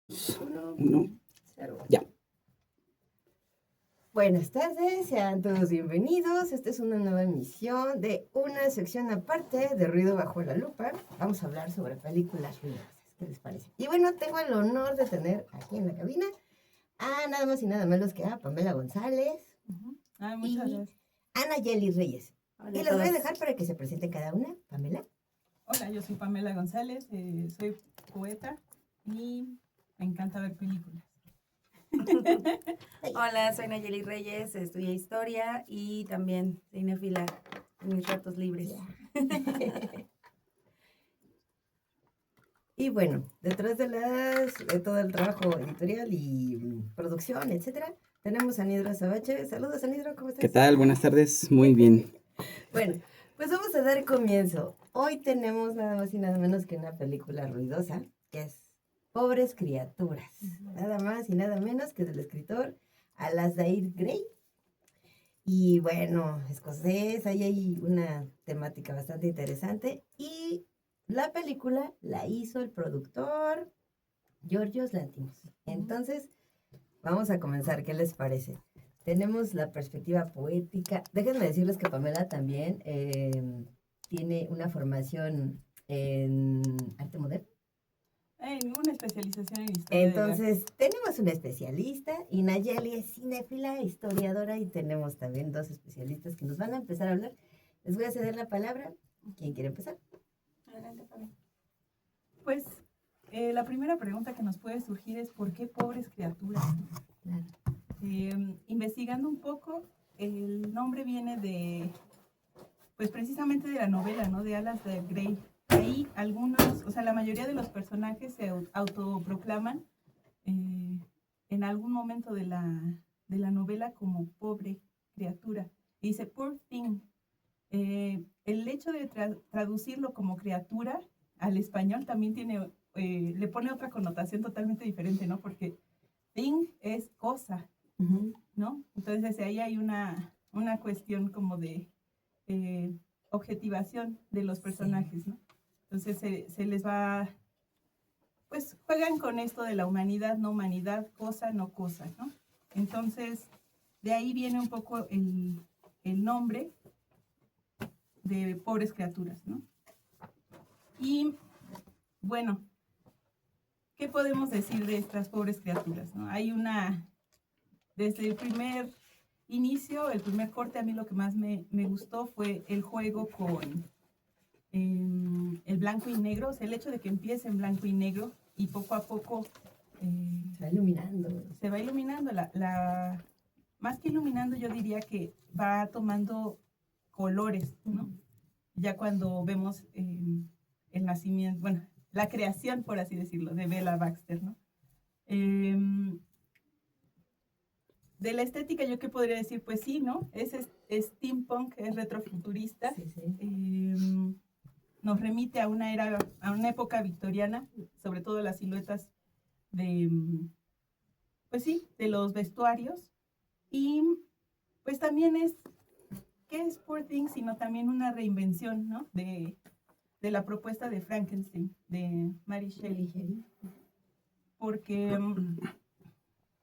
Uno, Uno. cero. Ya. Buenas tardes, sean todos bienvenidos. Esta es una nueva emisión de una sección aparte de Ruido Bajo la Lupa. Vamos a hablar sobre películas ruidosas. ¿Qué les parece? Y bueno, tengo el honor de tener aquí en la cabina a nada más y nada menos que a Pamela González Muchas y gracias. Ana Yeli Reyes. Hola Y a los voy a todos. dejar para que se presenten cada una. Pamela. Hola, yo soy Pamela González, soy poeta y me encanta ver películas. Hola, soy Nayeli Reyes, estudié historia y también cinéfila en mis ratos libres. Y bueno, detrás de todo el trabajo editorial y producción, etcétera, tenemos a Nidra Sabache. Saludos, Nidra, ¿cómo estás? ¿Qué tal? Buenas tardes. Muy bien. Bueno, pues vamos a dar comienzo. Hoy tenemos nada más y nada menos que una película ruidosa, que es Pobres Criaturas. Nada más y nada menos que del escritor Alasdair Gray. Y bueno, escocés, ahí hay una temática bastante interesante. Y la película la hizo el productor Yorgos Lanthimos. Entonces, vamos a comenzar. ¿Qué les parece? Tenemos la perspectiva poética. Déjenme decirles que Pamela también tiene una formación en arte moderno. En una especialización en historia. Entonces, tenemos una especialista y Nayeli es cinéfila, historiadora y tenemos también dos especialistas que nos van a empezar a hablar. Les voy a ceder la palabra. ¿Quién quiere empezar? Adelante, Pamela. Pues la primera pregunta que nos puede surgir es ¿por qué pobres criaturas? Claro. Investigando un poco, el nombre viene de, pues precisamente de la novela, ¿no? De Alasdair Gray. Ahí algunos, o sea, la mayoría de los personajes se autoproclaman en algún momento de la novela como pobre criatura. Y dice, poor thing. El hecho de traducirlo como criatura al español también tiene, le pone otra connotación totalmente diferente, ¿no? Porque thing es cosa, ¿no? Entonces ahí hay una cuestión como de objetivación de los personajes, ¿no? Entonces se les va, pues juegan con esto de la humanidad, no humanidad, cosa, no cosa, ¿no? Entonces, de ahí viene un poco el nombre de pobres criaturas, ¿no? Y, bueno, ¿qué podemos decir de estas pobres criaturas, no? Hay desde el primer inicio, el primer corte, a mí lo que más me gustó fue el juego con el blanco y negro, o sea, el hecho de que empiece en blanco y negro y poco a poco se va iluminando. Se va iluminando, más que iluminando yo diría que va tomando colores, ¿no? Ya cuando vemos el nacimiento, bueno, la creación, por así decirlo, de Bella Baxter, ¿no? De la estética, ¿yo qué podría decir? Pues sí, ¿no? Es steampunk, es retrofuturista. Sí, sí. Nos remite a una época victoriana, sobre todo las siluetas pues sí, de los vestuarios. Y pues también ¿qué es Poor Things? Sino también una reinvención, ¿no? De la propuesta de Frankenstein, de Mary Shelley. Porque,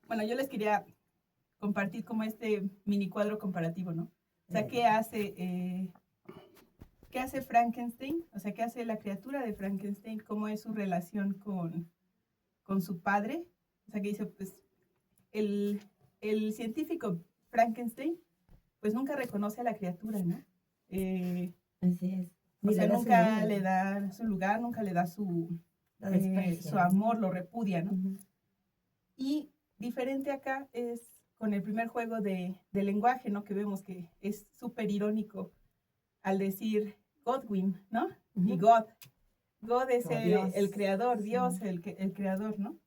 bueno, yo les quería compartir como este mini cuadro comparativo, ¿no? O sea, ¿qué hace Frankenstein? O sea, ¿qué hace la criatura de Frankenstein? ¿Cómo es su relación con su padre? O sea, que dice, pues, el científico Frankenstein, pues nunca reconoce a la criatura, ¿no? Así es. O sea, nunca le da su lugar, nunca le da su amor, lo repudia, ¿no? Y diferente acá es con el primer juego de lenguaje, ¿no? Que vemos que es súper irónico al decir Godwin, ¿no? Y God es el creador, Dios, el creador, ¿no?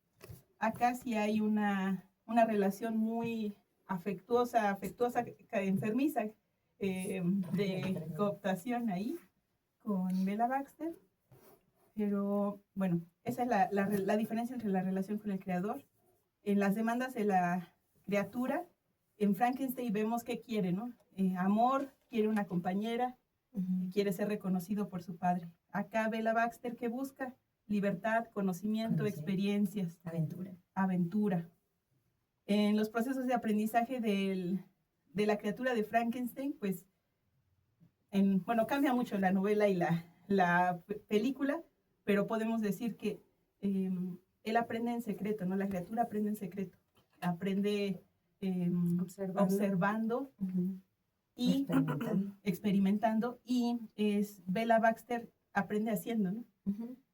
Acá sí hay una relación muy afectuosa, enfermiza, de cooptación ahí con Bella Baxter. Pero bueno, esa es la diferencia entre la relación con el creador. En las demandas de la criatura, en Frankenstein vemos que quiere, ¿no? Amor, quiere una compañera, quiere ser reconocido por su padre. Acá Bella Baxter, ¿qué busca? libertad, conocimiento, experiencias, aventura. En los procesos de aprendizaje de la criatura de Frankenstein, pues, cambia mucho la novela y la película, pero podemos decir que él aprende en secreto, ¿no? La criatura aprende en secreto, aprende observando y experimentando, y Bella Baxter aprende haciendo, ¿no?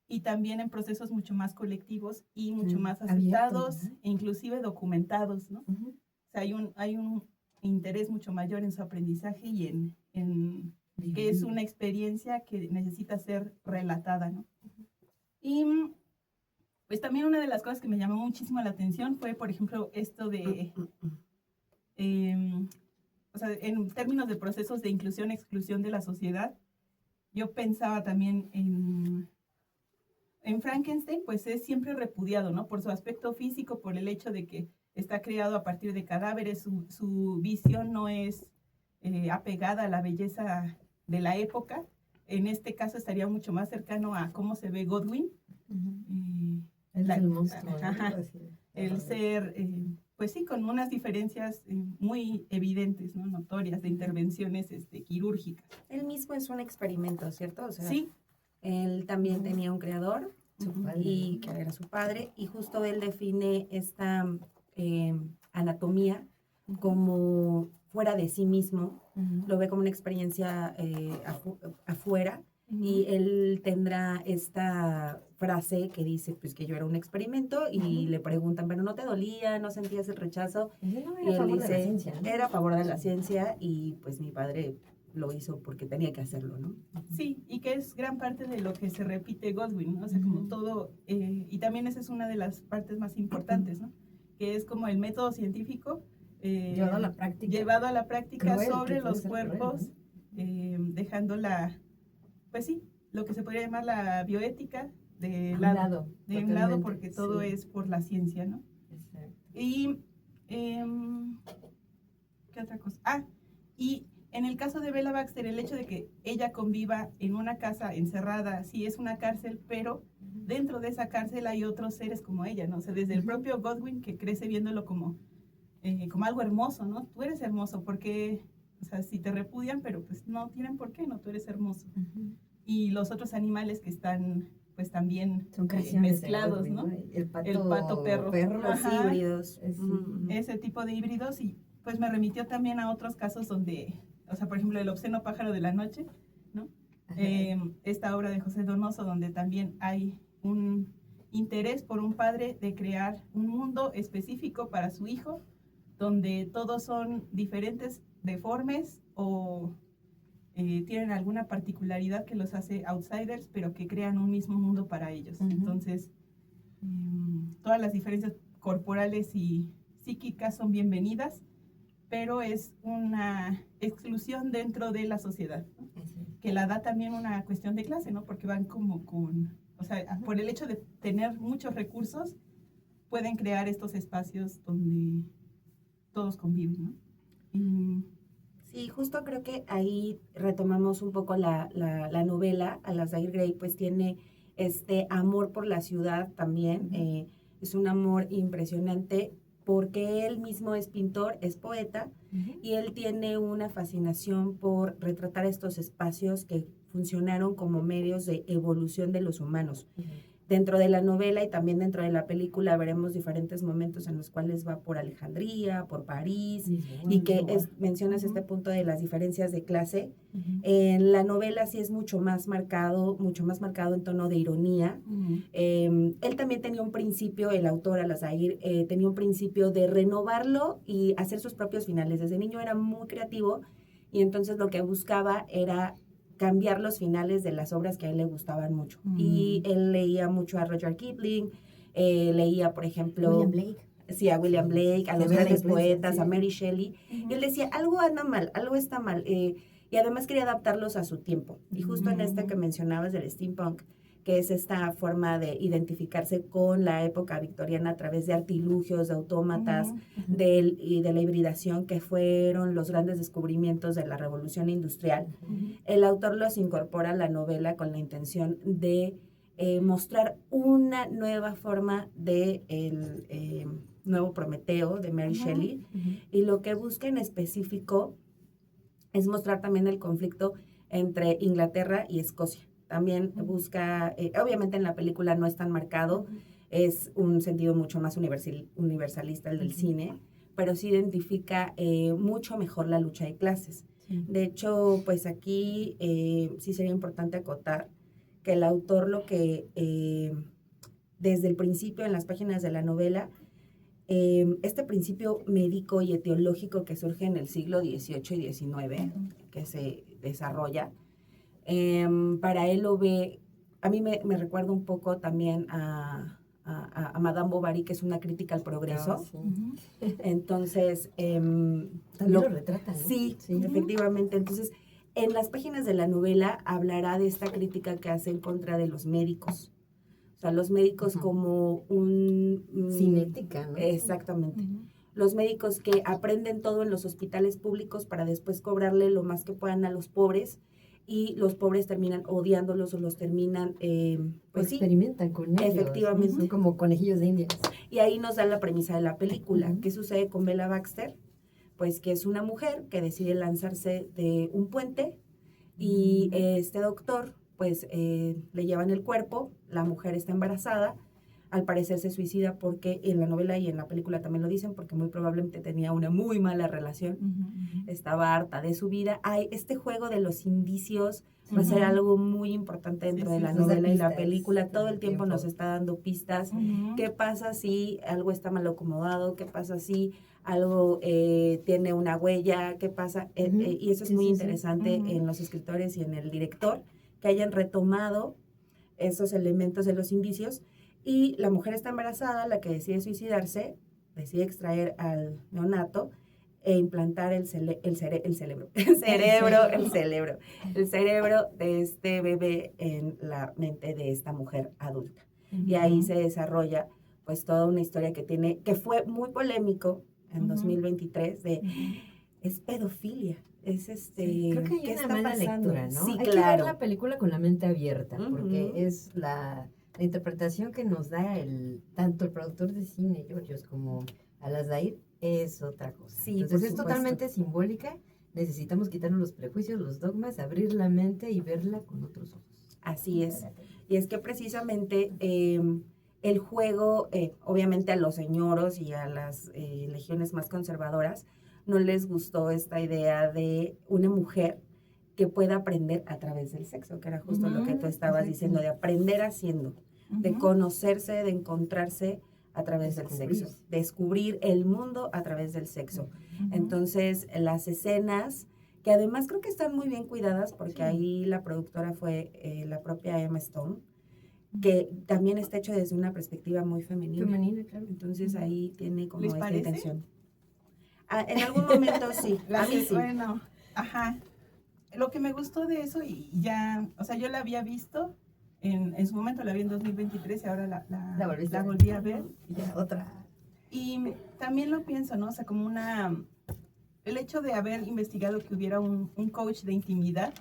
Y también en procesos mucho más colectivos y mucho más aceptados, e inclusive documentados, ¿no? O sea, hay un interés mucho mayor en su aprendizaje y en que es una experiencia que necesita ser relatada, ¿no? Y pues también una de las cosas que me llamó muchísimo la atención fue, por ejemplo, esto de, o sea, en términos de procesos de inclusión, exclusión de la sociedad, yo pensaba también en Frankenstein, pues es siempre repudiado, ¿no? Por su aspecto físico, por el hecho de que está creado a partir de cadáveres, su visión no es apegada a la belleza de la época. En este caso estaría mucho más cercano a cómo se ve Godwin. El monstruo. El ser, pues sí, con unas diferencias muy evidentes, ¿no? Notorias, de intervenciones quirúrgicas. Él mismo es un experimento, ¿cierto? O sea, sí. Él también tenía un creador, y que era su padre, y justo él define esta anatomía como fuera de sí mismo, lo ve como una experiencia afuera, y él tendrá esta frase que dice pues que yo era un experimento, y le preguntan, pero ¿no te dolía? ¿No sentías el rechazo? Y él dice, era a favor de la ciencia, y pues mi padre lo hizo porque tenía que hacerlo, ¿no? Sí, y que es gran parte de lo que se repite Godwin, ¿no? O sea, como todo, y también esa es una de las partes más importantes, ¿no? Que es como el método científico llevado a la práctica cruel, sobre los cuerpos, cruel, ¿no? Dejando pues sí, lo que se podría llamar la bioética de un lado, porque todo es por la ciencia, ¿no? Exacto. Y, ¿qué otra cosa? Y en el caso de Bella Baxter, el hecho de que ella conviva en una casa encerrada, sí es una cárcel, pero dentro de esa cárcel hay otros seres como ella, ¿no? O sea, desde el propio Godwin, que crece viéndolo como algo hermoso, ¿no? Tú eres hermoso, porque, o sea, si te repudian, pero pues no tienen por qué, ¿no? Tú eres hermoso. Y los otros animales que están, pues también mezclados, ¿no? El pato perro. Los híbridos. Ese tipo de híbridos, y pues me remitió también a otros casos donde, o sea, por ejemplo, El obsceno pájaro de la noche, ¿no? Esta obra de José Donoso, donde también hay un interés por un padre de crear un mundo específico para su hijo, donde todos son diferentes, deformes, o tienen alguna particularidad que los hace outsiders, pero que crean un mismo mundo para ellos. Entonces, todas las diferencias corporales y psíquicas son bienvenidas, pero es una exclusión dentro de la sociedad, ¿no? Que la da también una cuestión de clase, ¿no? Porque van como o sea, por el hecho de tener muchos recursos, pueden crear estos espacios donde todos conviven, ¿no? Sí, justo creo que ahí retomamos un poco la novela. Alasdair Gray pues tiene este amor por la ciudad también, es un amor impresionante, porque él mismo es pintor, es poeta, y él tiene una fascinación por retratar estos espacios que funcionaron como medios de evolución de los humanos. Dentro de la novela y también dentro de la película veremos diferentes momentos en los cuales va por Alejandría, por París, y que mencionas este punto de las diferencias de clase. En la novela sí es mucho más marcado en tono de ironía. Él también tenía un principio, el autor Alasdair, tenía un principio de renovarlo y hacer sus propios finales. Desde niño era muy creativo, y entonces lo que buscaba era cambiar los finales de las obras que a él le gustaban mucho. Y él leía mucho a Rudyard Kipling, leía, por ejemplo, William Blake. Sí, a William Blake, a los grandes poetas, a Mary Shelley. Y él decía, algo anda mal, algo está mal. Y además quería adaptarlos a su tiempo. Y justo en esta que mencionabas del steampunk, que es esta forma de identificarse con la época victoriana a través de artilugios, de autómatas, y de la hibridación, que fueron los grandes descubrimientos de la revolución industrial. El autor los incorpora a la novela con la intención de mostrar una nueva forma de el nuevo Prometeo de Mary Shelley, y lo que busca en específico es mostrar también el conflicto entre Inglaterra y Escocia. También busca, obviamente en la película no es tan marcado, es un sentido mucho más universalista el del cine, pero sí identifica mucho mejor la lucha de clases. De hecho, pues aquí sí sería importante acotar que el autor lo que desde el principio en las páginas de la novela, este principio médico y etiológico que surge en el siglo XVIII y XIX, que se desarrolla, para él lo ve, a mí me recuerda un poco también a Madame Bovary, que es una crítica al progreso. Entonces, también lo retrata, ¿no? Sí, efectivamente. Entonces, en las páginas de la novela hablará de esta crítica que hace en contra de los médicos. O sea, los médicos como cinética, ¿no? Exactamente. Los médicos que aprenden todo en los hospitales públicos para después cobrarle lo más que puedan a los pobres, y los pobres terminan odiándolos o los terminan, pues experimentan con ellos. Efectivamente. Son como conejillos de indias. Y ahí nos da la premisa de la película. ¿Qué sucede con Bella Baxter? Pues que es una mujer que decide lanzarse de un puente, y este doctor, pues le llevan el cuerpo, la mujer está embarazada, al parecer se suicida porque en la novela y en la película también lo dicen, porque muy probablemente tenía una muy mala relación, estaba harta de su vida. Hay este juego de los indicios, va a ser algo muy importante dentro de la novela y la película. Todo el tiempo nos está dando pistas. ¿Qué pasa si algo está mal acomodado? ¿Qué pasa si algo tiene una huella? ¿Qué pasa? Y eso es muy interesante en los escritores y en el director, que hayan retomado esos elementos de los indicios. Y la mujer está embarazada, la que decide suicidarse, decide extraer al neonato e implantar el cerebro de este bebé en la mente de esta mujer adulta. Y ahí se desarrolla pues toda una historia que fue muy polémico en 2023 de es pedofilia. Es creo que hay una mala lectura, ¿no? Sí, hay que ver la película con la mente abierta, porque es la interpretación que nos da tanto el productor de cine, Georgios, como Alasdair, es otra cosa. Sí, entonces es totalmente simbólica. Necesitamos quitarnos los prejuicios, los dogmas, abrir la mente y verla con otros ojos. Así es. Y es que precisamente el juego, obviamente a los señoros y a las legiones más conservadoras, no les gustó esta idea de una mujer que pueda aprender a través del sexo, que era justo lo que tú estabas diciendo, de aprender haciendo, de conocerse, de encontrarse a través del sexo, descubrir el mundo a través del sexo. Entonces, las escenas, que además creo que están muy bien cuidadas, porque ahí la productora fue la propia Emma Stone, que también está hecho desde una perspectiva muy femenina. Claro. Entonces, ahí tiene como esta parece? intención. En algún momento sí, a mí sí. Bueno, lo que me gustó de eso, y ya, o sea, yo la había visto, en su momento la vi en 2023 y ahora la volví a ver. Ya, otra. Y también lo pienso, ¿no? O sea, como el hecho de haber investigado que hubiera un coach de intimidad,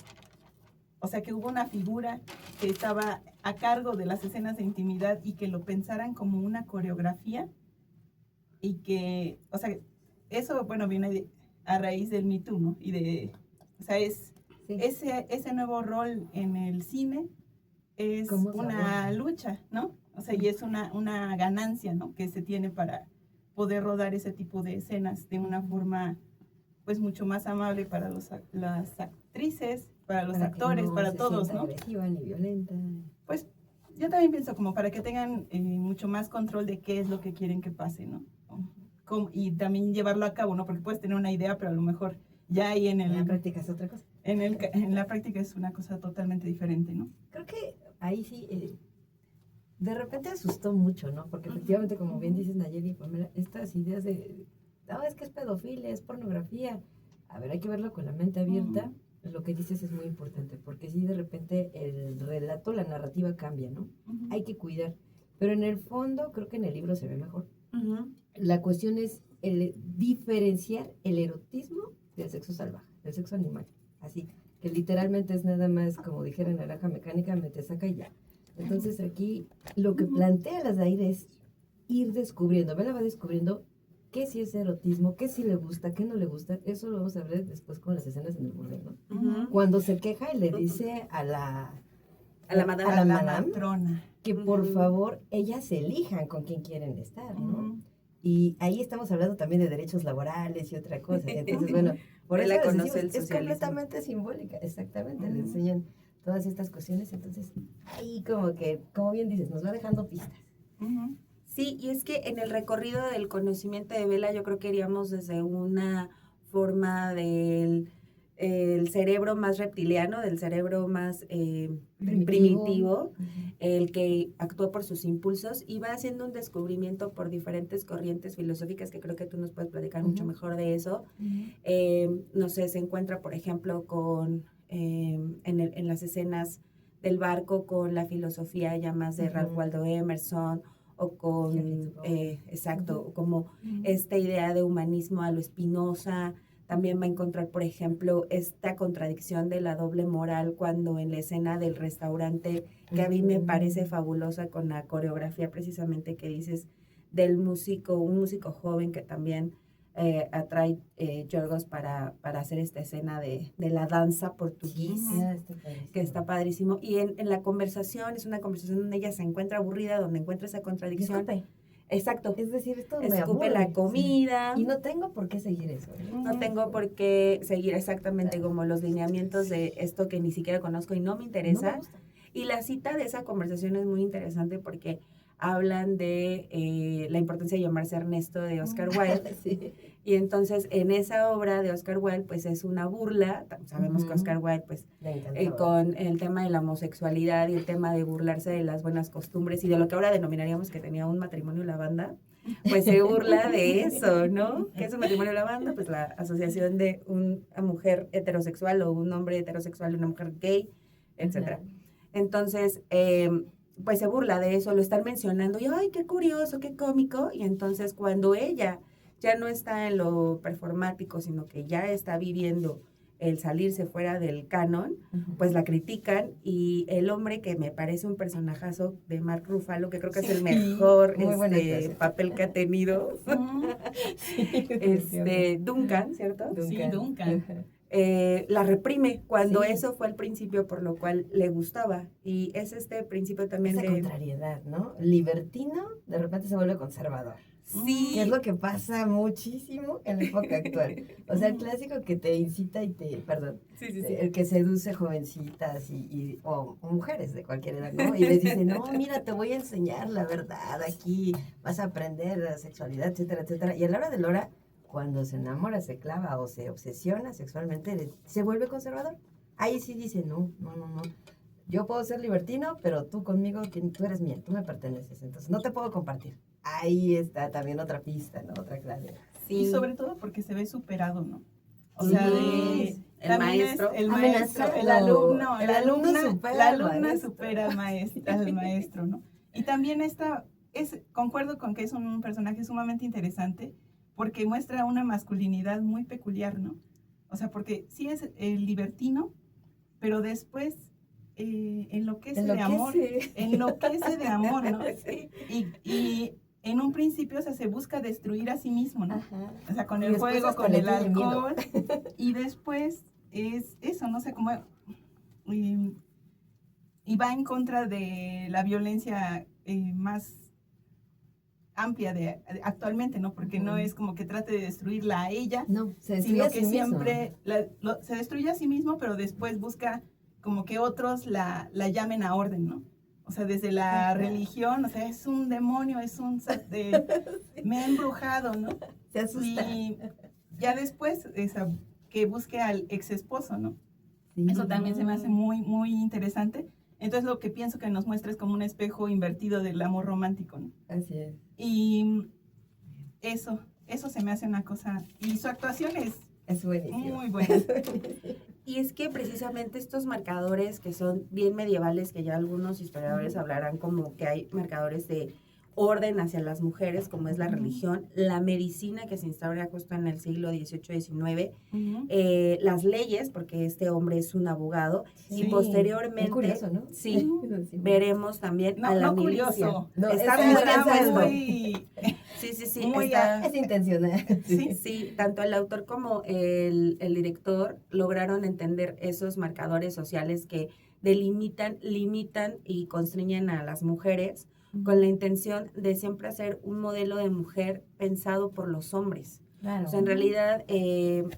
o sea, que hubo una figura que estaba a cargo de las escenas de intimidad y que lo pensaran como una coreografía, y que, o sea, eso, bueno, viene a raíz del Me Too, ¿no? Y o sea, ese nuevo rol en el cine es una lucha, ¿no? O sea, y es una ganancia, ¿no? Que se tiene para poder rodar ese tipo de escenas de una forma, pues, mucho más amable para las actrices, para los actores, para todos, ¿no? Agresiva ni violenta. Pues, yo también pienso como para que tengan mucho más control de qué es lo que quieren que pase, ¿no? Y también llevarlo a cabo, ¿no? Porque puedes tener una idea, pero a lo mejor ya ahí en la práctica es otra cosa. En la práctica es una cosa totalmente diferente, ¿no? Creo que ahí sí, de repente asustó mucho, ¿no? Porque efectivamente, como bien dices, Nayeli y Pamela, estas ideas de, es que es pedofilia, es pornografía. A ver, hay que verlo con la mente abierta. Lo que dices es muy importante, porque si de repente el relato, la narrativa cambia, ¿no? Hay que cuidar. Pero en el fondo, creo que en el libro se ve mejor. La cuestión es diferenciar el erotismo del sexo salvaje, del sexo animal. Así, que literalmente es nada más, como dijera Naranja Mecánica, mete, saca y ya. Entonces aquí lo que plantea las Zaire es ir descubriendo, Bella va descubriendo qué sí es erotismo, qué sí le gusta, qué no le gusta. Eso lo vamos a ver después con las escenas en el burdel, ¿no? Cuando se queja y le dice a la madame matrona que por favor ellas elijan con quién quieren estar, ¿no? Y ahí estamos hablando también de derechos laborales y otra cosa. Entonces, bueno, por eso les decimos, es completamente simbólica, exactamente, le enseñan todas estas cuestiones. Entonces, ahí como que, como bien dices, nos va dejando pistas. Sí, y es que en el recorrido del conocimiento de Bella yo creo que iríamos desde una forma del el cerebro más reptiliano, del cerebro más primitivo, el que actúa por sus impulsos y va haciendo un descubrimiento por diferentes corrientes filosóficas que creo que tú nos puedes platicar mucho mejor de eso. No sé, se encuentra, por ejemplo, con en las escenas del barco con la filosofía ya más de Ralph Waldo Emerson, o con, exacto, como esta idea de humanismo a lo Spinoza. También va a encontrar, por ejemplo, esta contradicción de la doble moral cuando en la escena del restaurante, que a mí me parece fabulosa con la coreografía precisamente que dices del músico, un músico joven que también atrae Yorgos para hacer esta escena de la danza portugués, que está padrísimo. Y en la conversación, es una conversación donde ella se encuentra aburrida, donde encuentra esa contradicción. Disculpe. Exacto. Es decir, esto me escupe aburre. la comida. Sí. Y no tengo por qué seguir eso. No tengo por qué seguir exactamente como los lineamientos de esto que ni siquiera conozco y no me interesa. No me gusta. Y la cita de esa conversación es muy interesante porque hablan de la importancia de llamarse Ernesto de Oscar Wilde. Sí. Y entonces en esa obra de Oscar Wilde pues es una burla. Sabemos que Oscar Wilde pues con el tema de la homosexualidad y el tema de burlarse de las buenas costumbres y de lo que ahora denominaríamos que tenía un matrimonio lavanda, pues se burla de eso, ¿no? ¿Qué es un matrimonio lavanda? Pues la asociación de una mujer heterosexual o un hombre heterosexual y una mujer gay, etcétera. Entonces, pues se burla de eso, lo están mencionando y ¡ay, qué curioso, qué cómico! Y entonces cuando ella ya no está en lo performático, sino que ya está viviendo el salirse fuera del canon, pues la critican y el hombre que me parece un personajazo de Mark Ruffalo, que creo que es el mejor papel que ha tenido, Duncan, ¿cierto? Sí, Duncan. La reprime cuando eso fue el principio por lo cual le gustaba y es este principio también esa contrariedad, ¿no? Libertino de repente se vuelve conservador. Sí. Que es lo que pasa muchísimo en la época actual. O sea, el clásico que te incita y el que seduce jovencitas o mujeres de cualquier edad, ¿no? Y les dice, no, mira, te voy a enseñar la verdad aquí, vas a aprender la sexualidad, etcétera, etcétera. Y a la hora de la hora, cuando se enamora, se clava o se obsesiona sexualmente, se vuelve conservador. Ahí sí dice, no. Yo puedo ser libertino, pero tú conmigo, tú eres mía, tú me perteneces, entonces no te puedo compartir. Ahí está también otra pista, ¿no? Otra clave. Sí. Y sobre todo porque se ve superado, ¿no? O sea, el maestro, el alumno, la alumna supera al maestro, ¿no? Y también concuerdo con que es un personaje sumamente interesante porque muestra una masculinidad muy peculiar, ¿no? O sea, porque sí es el libertino, pero después enloquece de amor, ¿no? Sí. Y en un principio, o sea, se busca destruir a sí mismo, ¿no? Ajá. O sea, con el juego, con el alcohol. Y después es eso, no sé cómo. Y va en contra de la violencia más amplia actualmente, ¿no? Porque no es como que trate de destruirla a ella, sino que siempre se destruye a sí mismo, pero después busca como que otros la llamen a orden, ¿no? O sea, desde la religión, o sea, es un demonio, me ha embrujado, ¿no? Se asusta. Y ya después, que busque al ex esposo, ¿no? Sí. Eso también se me hace muy, muy interesante. Entonces, lo que pienso que nos muestra es como un espejo invertido del amor romántico, ¿no? Así es. Y eso se me hace una cosa, y su actuación es buenísimo. Muy buena. Y es que precisamente estos marcadores que son bien medievales, que ya algunos historiadores hablarán como que hay marcadores de orden hacia las mujeres, como es la religión, la medicina que se instaura justo en el siglo XVIII, XIX, las leyes, porque este hombre es un abogado, Sí. y posteriormente, Qué curioso, ¿no? sí, Sí. veremos también a la milicia. Curioso. No, Está es muy pensado. muy... Sí, Muy está... Es intencional. Sí. Sí, tanto el autor como el director lograron entender esos marcadores sociales que delimitan, limitan y constriñen a las mujeres con la intención de siempre hacer un modelo de mujer pensado por los hombres. Claro. O sea, en realidad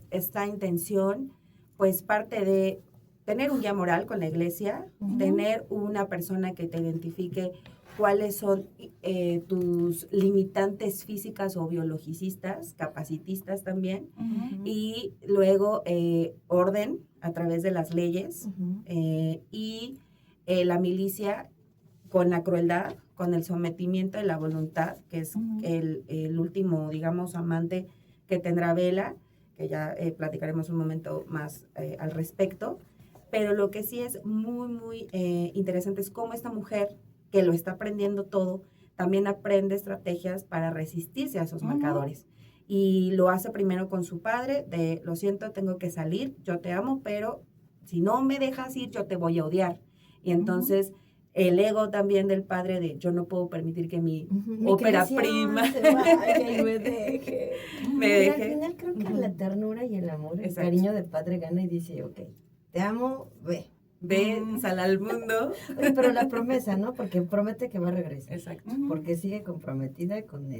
esta intención pues parte de tener un guía moral con la iglesia, tener una persona que te identifique cuáles son tus limitantes físicas o biologicistas, capacitistas también, y luego orden a través de las leyes y la milicia con la crueldad, con el sometimiento de la voluntad, que es el último, digamos, amante que tendrá Bella, que ya platicaremos un momento más al respecto. Pero lo que sí es muy, muy interesante es cómo esta mujer, que lo está aprendiendo todo, también aprende estrategias para resistirse a esos marcadores. Y lo hace primero con su padre, de lo siento, tengo que salir, yo te amo, pero si no me dejas ir, yo te voy a odiar. Y entonces el ego también del padre de yo no puedo permitir que mi ópera prima se vaya y me deje. me Pero al deje. final creo que la ternura y el amor, el Exacto. cariño del padre gana y dice, ok, te amo, ve. Ve, sal al mundo. Oye, pero la promesa, ¿no? Porque promete que va a regresar. Exacto. Porque sigue comprometida con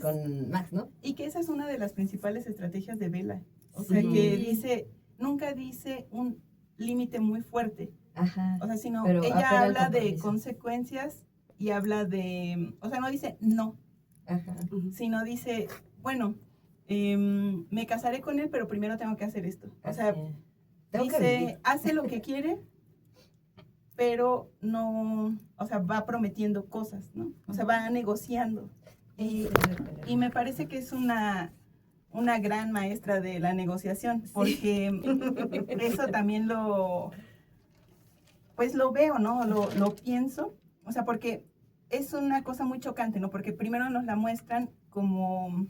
con Max, ¿no? Y que esa es una de las principales estrategias de Bella. O Sí. sea, que nunca dice un límite muy fuerte. Ajá. O sea, sino Pero ella apela al habla de compromiso. consecuencias y habla o sea, no dice no, Ajá. sino dice, bueno, me casaré con él, pero primero tengo que hacer esto. O sea, Así. Tengo que dice, vivir. hace lo que quiere, pero no, o sea, va prometiendo cosas, ¿no? O sea, va negociando. Y me parece que es una gran maestra de la negociación, porque eso también pues lo veo, ¿no? Lo pienso, o sea, porque es una cosa muy chocante, ¿no? Porque primero nos la muestran como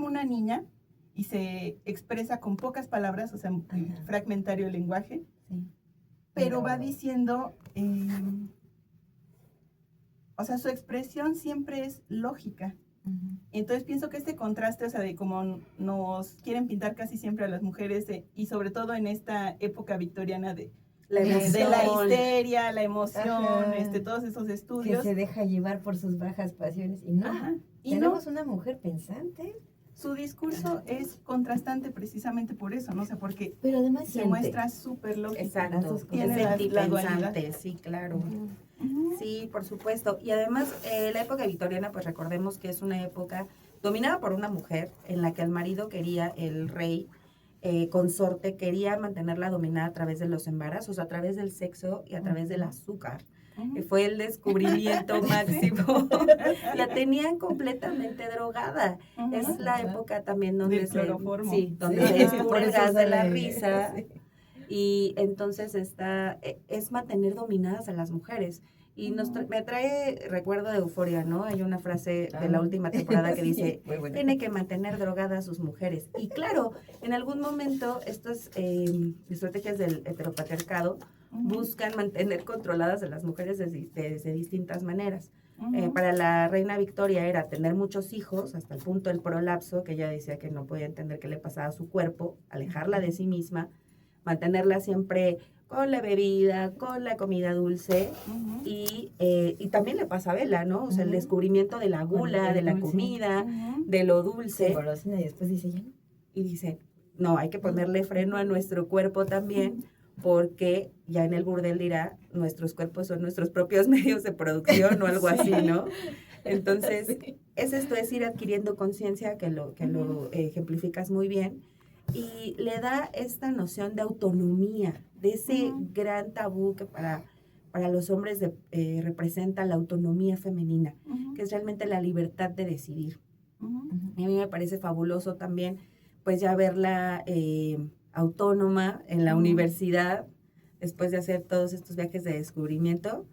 una niña y se expresa con pocas palabras, o sea, fragmentario el lenguaje, Sí. pero va diciendo, o sea, su expresión siempre es lógica. Entonces pienso que este contraste, o sea, de cómo nos quieren pintar casi siempre a las mujeres, y sobre todo en esta época victoriana de la histeria, la emoción, Ajá. todos esos Que estudios. se deja llevar por sus bajas pasiones. Y no, Ajá. Y tenemos una mujer pensante. su discurso es contrastante precisamente por eso, ¿no? O sea, porque Pero además se siente. muestra súper lógica. Exacto. Tiene la dualidad. Sí, claro. Sí, por supuesto. Y además, la época victoriana, pues recordemos que es una época dominada por una mujer en la que el marido quería, el rey consorte, quería mantenerla dominada a través de los embarazos, a través del sexo y a través del azúcar. Fue el descubrimiento máximo. La tenían completamente drogada. Es la época también donde Del cloroformo. donde se descubre el gas de la risa. Sí. Y entonces es mantener dominadas a las mujeres. Y me trae recuerdo de Euforia, ¿no? Hay una frase de la última temporada que dice, tiene que mantener drogadas a sus mujeres. Y claro, en algún momento estas estrategias del heteropatriarcado buscan mantener controladas a las mujeres desde distintas maneras. Para la reina Victoria era tener muchos hijos, hasta el punto del prolapso, que ella decía que no podía entender qué le pasaba a su cuerpo, alejarla de sí misma, mantenerla siempre con la bebida, con la comida dulce, y también le pasa a Bella, ¿no? O sea, el descubrimiento de la gula, de la comida, de lo dulce. Y después dice, ya no. Y dice, no, hay que ponerle freno a nuestro cuerpo también, porque ya en el burdel dirá, nuestros cuerpos son nuestros propios medios de producción o algo así, ¿no? Entonces, es esto, es ir adquiriendo conciencia, que lo ejemplificas muy bien, y le da esta noción de autonomía, de ese gran tabú que para los hombres representa la autonomía femenina, que es realmente la libertad de decidir. Y a mí me parece fabuloso también, pues ya verla autónoma en la universidad, después de hacer todos estos viajes de descubrimiento,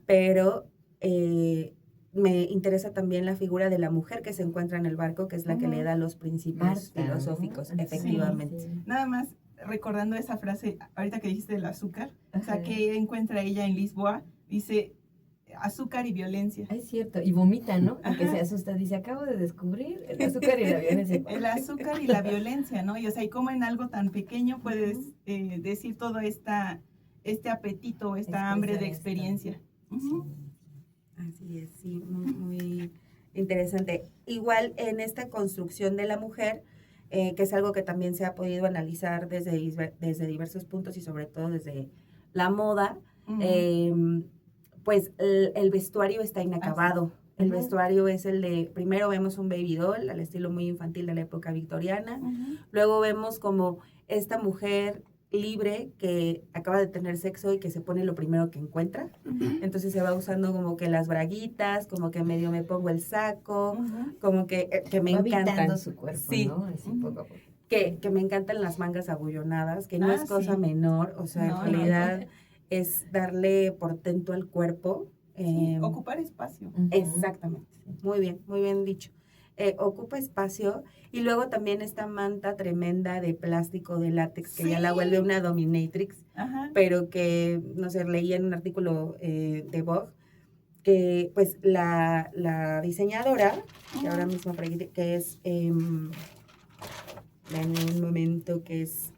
pero me interesa también la figura de la mujer que se encuentra en el barco, que es la que le da los principios Marta, filosóficos, ¿no? efectivamente. Sí. Nada más recordando esa frase, ahorita que dijiste del azúcar, o sea, Ajá. que encuentra ella en Lisboa, dice azúcar y violencia. Ah, es cierto, y vomita, ¿no? Porque Ajá. se asusta, dice, acabo de descubrir el azúcar y la violencia. El azúcar y la violencia, ¿no? Y o sea, y cómo en algo tan pequeño puedes decir todo este apetito, esta hambre de Expresar esto. experiencia. Ujú. Así es, sí, muy, muy interesante. Igual en esta construcción de la mujer, que es algo que también se ha podido analizar desde diversos puntos y sobre todo desde la moda, Ujú. pues el vestuario está inacabado. El Ujú. vestuario es el de, primero vemos un baby doll al estilo muy infantil de la época victoriana, Ujú. luego vemos como esta mujer libre que acaba de tener sexo y que se pone lo primero que encuentra. Entonces se va usando como que las braguitas, como que medio me pongo el saco, Ujú. como que me Va encantan. habitando su cuerpo, Sí. ¿no? Así Ujú. poco a poco. Que me encantan las mangas abullonadas, que no es cosa Sí. menor, o sea, No, en no, realidad no. es darle portento al cuerpo. Sí, ocupar espacio. Ujú. Exactamente, muy bien dicho. Ocupa espacio y luego también esta manta tremenda de plástico, de látex, que ya la Sí. vuelve una dominatrix, Ajá. pero que, no sé, leí en un artículo de Vogue, que pues la diseñadora, que ahora mismo por aquí, que es, en un momento, que es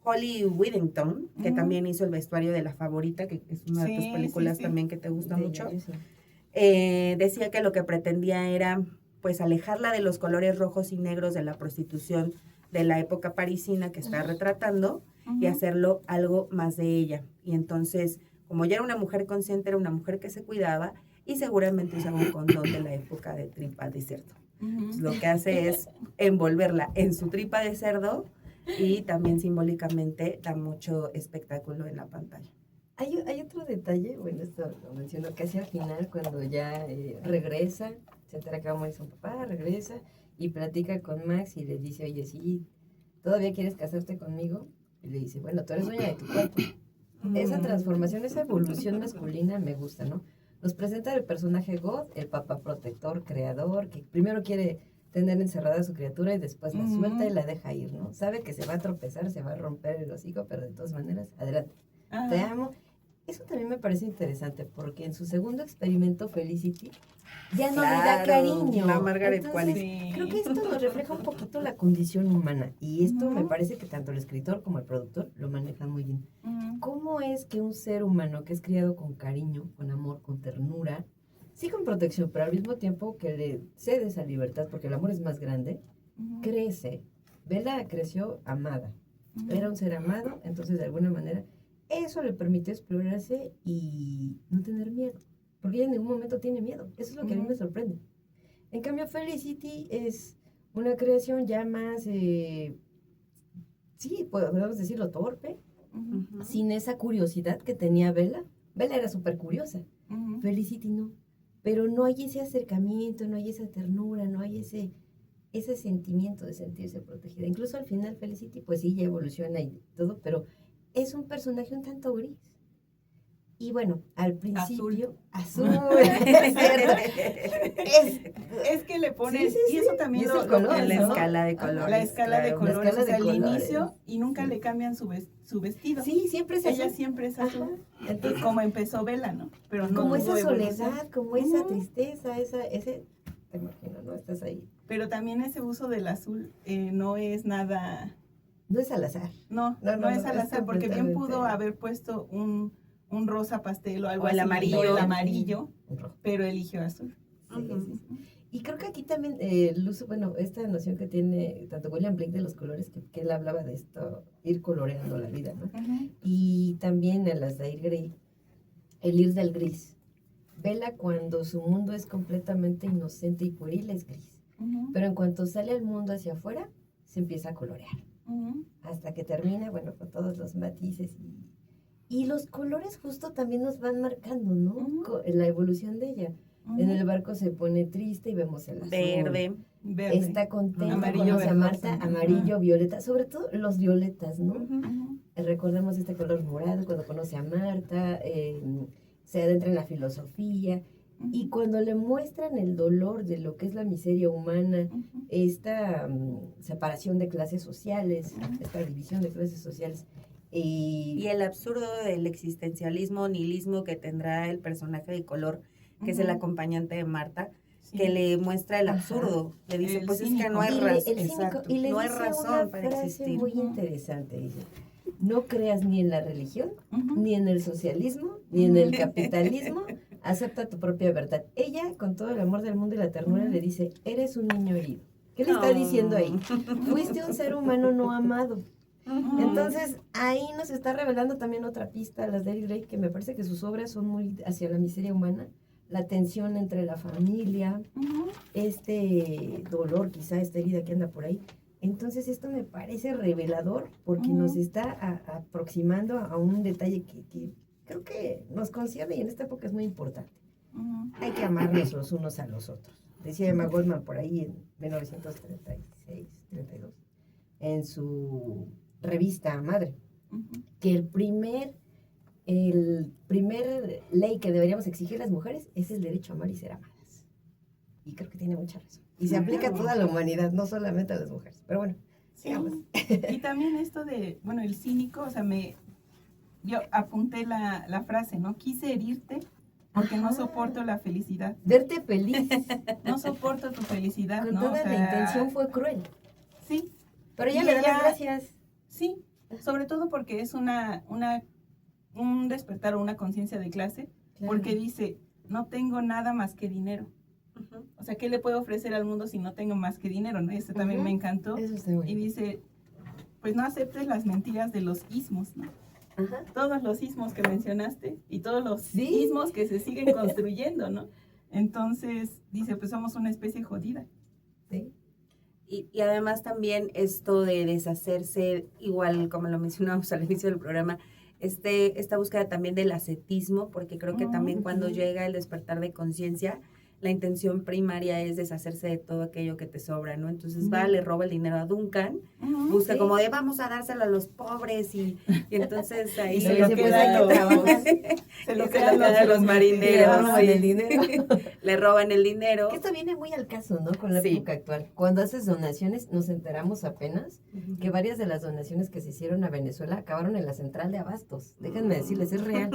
Holly Whittington, que Ujú. también hizo el vestuario de La Favorita, que es una de tus Sí, películas sí, sí. también que te gusta De mucho. ella, sí. Decía que lo que pretendía era pues alejarla de los colores rojos y negros de la prostitución de la época parisina que está retratando y Ujú. hacerlo algo más de ella. Y entonces, como ya era una mujer consciente, era una mujer que se cuidaba y seguramente usaba un condón de la época de tripa de cerdo. Entonces, lo que hace es envolverla en su tripa de cerdo y también simbólicamente da mucho espectáculo en la pantalla. Hay otro detalle, bueno, esto lo menciono casi al final, cuando ya regresa, se entera que va a morir su papá, regresa y platica con Max y le dice, oye, sí, ¿todavía quieres casarte conmigo? Y le dice, bueno, tú eres dueña de tu cuerpo. Esa transformación, esa evolución masculina me gusta, ¿no? Nos presenta el personaje God, el papá protector, creador, que primero quiere tener encerrada a su criatura y después la suelta y la deja ir, ¿no? Sabe que se va a tropezar, se va a romper el hocico, pero de todas maneras, adelante. Ajá. Te amo. Eso también me parece interesante porque en su segundo experimento, Felicity, ya no le da Claro, cariño. la Margaret Entonces, Qualley. Sí. creo que esto nos refleja un poquito la condición humana y esto me Ujú. parece que tanto el escritor como el productor lo manejan muy bien. Ujú. ¿Cómo es que un ser humano que es criado con cariño, con amor, con ternura, sí con protección, pero al mismo tiempo que le cede esa libertad, porque el amor es más grande, Ujú. crece? Bella creció amada, Ujú. era un ser amado, entonces de alguna manera eso le permitió explorarse y no tener miedo, porque ella en ningún momento tiene miedo, eso es lo que a mí me sorprende. En cambio, Felicity es una creación ya más, sí, podemos decirlo, torpe, Ujú. sin esa curiosidad que tenía Bella. Bella era súper curiosa, Ujú. Felicity no, pero no hay ese acercamiento, no hay esa ternura, no hay ese sentimiento de sentirse protegida. Incluso al final Felicity, pues sí, ya evoluciona y todo, pero es un personaje un tanto gris. Y bueno, al principio, azul, es cierto. Es que le ponen, Sí, sí, y eso sí. también Y es lo, el lo color, En la pensó, ¿no? escala de Ajá. colores. la escala de claro. colores, escala o sea, de al colores. inicio, y nunca Sí. le cambian su vestido. Sí, siempre es Ella azul. siempre es azul. Ajá. Y Entonces, como empezó Bella, ¿no? Pero no como tuvo esa evolución. soledad, como esa Ujú. tristeza, ese, te imagino, ¿no? Estás ahí. Pero también ese uso del azul no es nada, No es al azar. no No, es no, al es azar, porque bien completamente- pudo haber puesto un rosa pastel o algo O el así, amarillo. o el amarillo, Un rojo. pero eligió azul. Sí, Ujú. sí, sí. Y creo que aquí también el uso, bueno, esta noción que tiene tanto William Blake de los colores, que él hablaba de esto, ir coloreando la vida, ¿no? Ujú. Y también en las de Grey, el ir del gris. Bella cuando su mundo es completamente inocente y pueril es gris. Ujú. Pero en cuanto sale al mundo hacia afuera, se empieza a colorear. Ujú. Hasta que termina, bueno, con todos los matices y los colores justo también nos van marcando, ¿no? Ujú. La evolución de ella. Ujú. En el barco se pone triste y vemos el azul. Verde. Verde. Está contenta, Amarillo, conoce a Marta, verdoso. amarillo, violeta, sobre todo los violetas, ¿no? Ujú, ujú. Recordemos este color morado cuando conoce a Marta, se adentra en la filosofía. Y cuando le muestran el dolor de lo que es la miseria humana, esta separación de clases sociales, esta división de clases sociales, y el absurdo del existencialismo, nihilismo que tendrá el personaje de color, que es el acompañante de Marta, que le muestra el absurdo. Le dice, El pues cínico. es que no hay razón. Exacto, y le no hay dice razón una para frase existir. muy interesante, dice, no creas ni en la religión, ni en el socialismo, ni en el capitalismo, acepta tu propia verdad. Ella, con todo el amor del mundo y la ternura, le dice, eres un niño herido. ¿Qué le está diciendo ahí? Fuiste un ser humano no amado. Entonces, ahí nos está revelando también otra pista, las de Eric Drake, que me parece que sus obras son muy hacia la miseria humana, la tensión entre la familia, este dolor, quizá esta herida que anda por ahí. Entonces, esto me parece revelador porque nos está aproximando a un detalle que creo que nos concierne y en esta época es muy importante. Hay que amarnos los unos a los otros. Decía Emma Goldman por ahí en 1936, 32, en su revista Madre, que el primer ley que deberíamos exigir las mujeres es el derecho a amar y ser amadas. Y creo que tiene mucha razón. Y se aplica a toda la humanidad, no solamente a las mujeres. Pero bueno, sigamos. Y también esto de, bueno, el cínico, o sea, yo apunté la frase, ¿no? Quise herirte porque no soporto la felicidad. Verte feliz. No soporto tu felicidad, Con ¿no? toda O sea, la intención fue cruel. Sí. Pero ella Y le da ella- las gracias. Sí, sobre todo porque es un despertar o una conciencia de clase, Claro. porque dice, no tengo nada más que dinero. O sea, ¿qué le puedo ofrecer al mundo si no tengo más que dinero? ¿No? Eso también me encantó. Eso está bueno. Y dice, pues no aceptes las mentiras de los ismos, ¿no? Ajá. Todos los ismos que mencionaste y todos los Sí. ismos que se siguen construyendo, ¿no? Entonces, dice, pues somos una especie jodida. Sí. Y además también esto de deshacerse, igual como lo mencionábamos al inicio del programa, esta búsqueda también del ascetismo, porque creo que también cuando llega el despertar de conciencia, la intención primaria es deshacerse de todo aquello que te sobra, ¿no? Entonces va, le roba el dinero a Duncan, busca Sí. como de vamos a dárselo a los pobres y entonces ahí Y Se se lo dice, pues queda hay que trabajar. Se lo se quedan lo quedan los Y le marineros. roban el dinero. le roban el dinero. Que esto viene muy al caso, ¿no? Con la Sí. época actual. Cuando haces donaciones, nos enteramos apenas que varias de las donaciones que se hicieron a Venezuela acabaron en la central de abastos. Déjenme decirles, es real.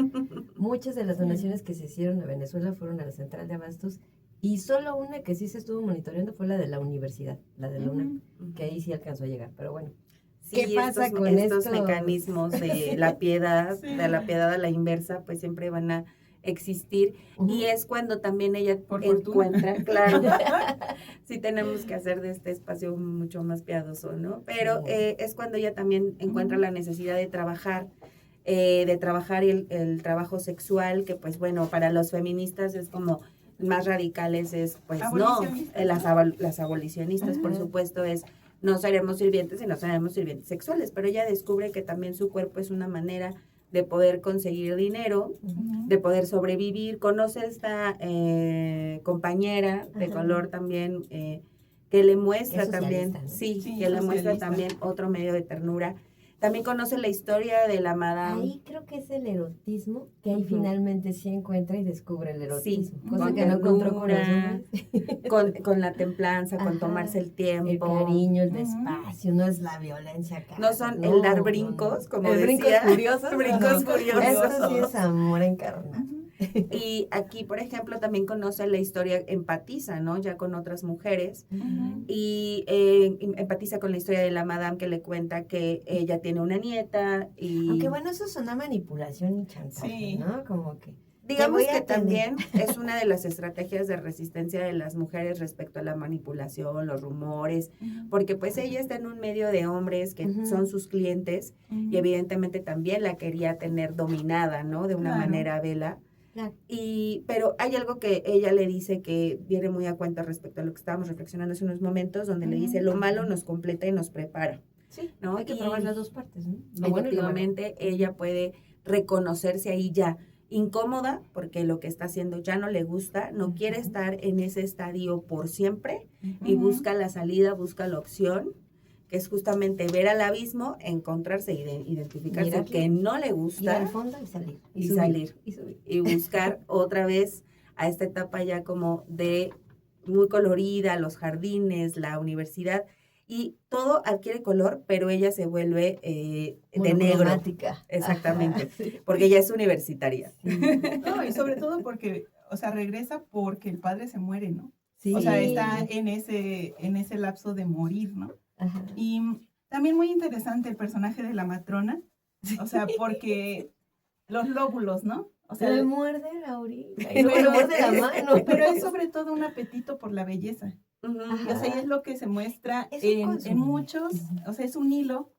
Muchas de las donaciones que se hicieron a Venezuela fueron a la central de abastos y solo una que sí se estuvo monitoreando fue la de la universidad, la de la UNAM, que ahí sí alcanzó a llegar. Pero bueno, Sí, ¿qué pasa estos, con estos estos? mecanismos de la piedad, Sí. de la piedad a la inversa, pues siempre van a existir. Y es cuando también ella Por fortuna. encuentra, claro, sí tenemos que hacer de este espacio mucho más piadoso, ¿no? Pero Sí. es cuando ella también encuentra la necesidad de trabajar el trabajo sexual, que pues bueno, para los feministas es como más radicales, es pues no, Abolicionistas. las abolicionistas, por Ajá. supuesto, es no seremos sirvientes y no seremos sirvientes sexuales, pero ella descubre que también su cuerpo es una manera de poder conseguir dinero, de poder sobrevivir. Conoce a esta compañera de Ajá. color también, que le muestra Que es también, socialista, ¿no? sí, Sí, que le muestra socialista. también otro medio de ternura. También conoce la historia de la madame. ahí creo que es el erotismo, que ahí Ujú. finalmente sí encuentra y descubre el erotismo. Cosa con que no encontró con los ternura, hombres. con la templanza, con Ajá. tomarse el El tiempo. cariño, el Ujú. despacio, no es la violencia acá. No son el dar brincos, como el decía. brincos furiosos. Brincos no. furiosos. Esto sí es amor encarnado. Y aquí, por ejemplo, también conoce la historia, empatiza, ¿no? Ya con otras mujeres. Y empatiza con la historia de la madame que le cuenta que ella tiene una nieta y... Aunque bueno, eso suena manipulación y chantaje, Sí. ¿no? Como que... Digamos voy a que tener. también es una de las estrategias de resistencia de las mujeres respecto a la manipulación, los rumores, porque pues ella está en un medio de hombres que Ujú. son sus clientes y evidentemente también la quería tener dominada, ¿no? De una Claro. manera vela. Claro. Pero hay algo que ella le dice que viene muy a cuenta respecto a lo que estábamos reflexionando hace unos momentos, donde le dice, lo malo nos completa y nos prepara, Sí, ¿no? hay que Y probar las dos partes, ¿no? Lo bueno y lo malo. efectivamente ella puede reconocerse ahí ya incómoda porque lo que está haciendo ya no le gusta, no quiere estar en ese estadio por siempre y busca la salida, busca la opción, que es justamente ver al abismo, encontrarse, identificarse Mirarle, que no le Ir al gusta fondo y salir. y subir, salir. Y subir. y buscar otra vez a esta etapa ya como de muy colorida, los jardines, la universidad, y todo adquiere color, pero ella se vuelve de negro. Monocromática. Exactamente, Ajá, sí. porque ella es universitaria. No, y sobre todo porque, o sea, regresa porque el padre se muere, ¿no? Sí. O sea, está en ese lapso de morir, ¿no? Ajá. Y también muy interesante el personaje de la matrona, o sea, porque los lóbulos, ¿no? O sea, Le muerde la orilla y luego le muerde la mano. pero es sobre todo un apetito por la belleza. Ujú. Y, o sea, y es lo que se muestra Es un en consumo. muchos, o sea, es un hilo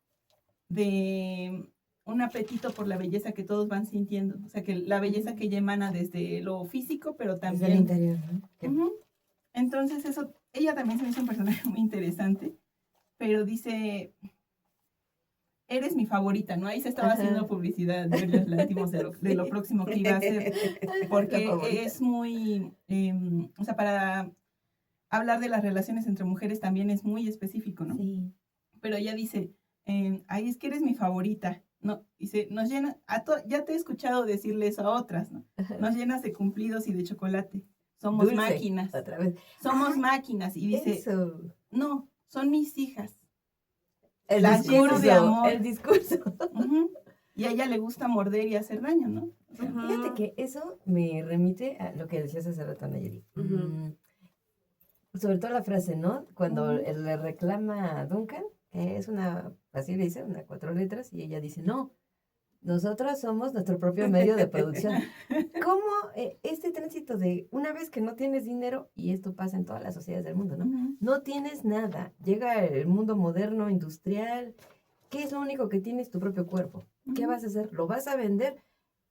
de un apetito por la belleza que todos van sintiendo. O sea, que la belleza que ella emana desde lo físico, pero Desde el también... interior, ¿no? Que- Ujú. Entonces, eso, ella también se me hizo un personaje muy interesante, pero dice, eres mi favorita, ¿no? Ahí se estaba Ajá. haciendo publicidad, Yorgos Lanthimos, de lo próximo que iba a hacer, La porque favorita. es muy, o sea, para hablar de las relaciones entre mujeres también es muy específico, ¿no? Sí. Pero ella dice, ay, es que eres mi favorita, ¿no? Dice, nos llena, ya te he escuchado decirle eso a otras, ¿no? Nos llenas de cumplidos y de chocolate. Somos Dulce, máquinas. otra vez. Somos máquinas. Y dice, Eso. no, son mis hijas. El Las lleno discurso, de amor. el discurso. Ujú. Y a ella le gusta morder y hacer daño, ¿no? O sea, Ujú. Fíjate que eso me remite a lo que decías hace rato, Nayeli. Ujú. Sobre todo la frase, ¿no? Cuando Ujú. él le reclama a Duncan, que es una, así le dice, una 4 letras, y ella dice, no, nosotros somos nuestro propio medio de producción. ¿Cómo este tránsito de una vez que no tienes dinero, y esto pasa en todas las sociedades del mundo, ¿no? Ujú. No tienes nada, llega el mundo moderno, industrial, ¿qué es lo único que tienes? Tu propio cuerpo. ¿Qué Ujú. vas a hacer? ¿Lo vas a vender?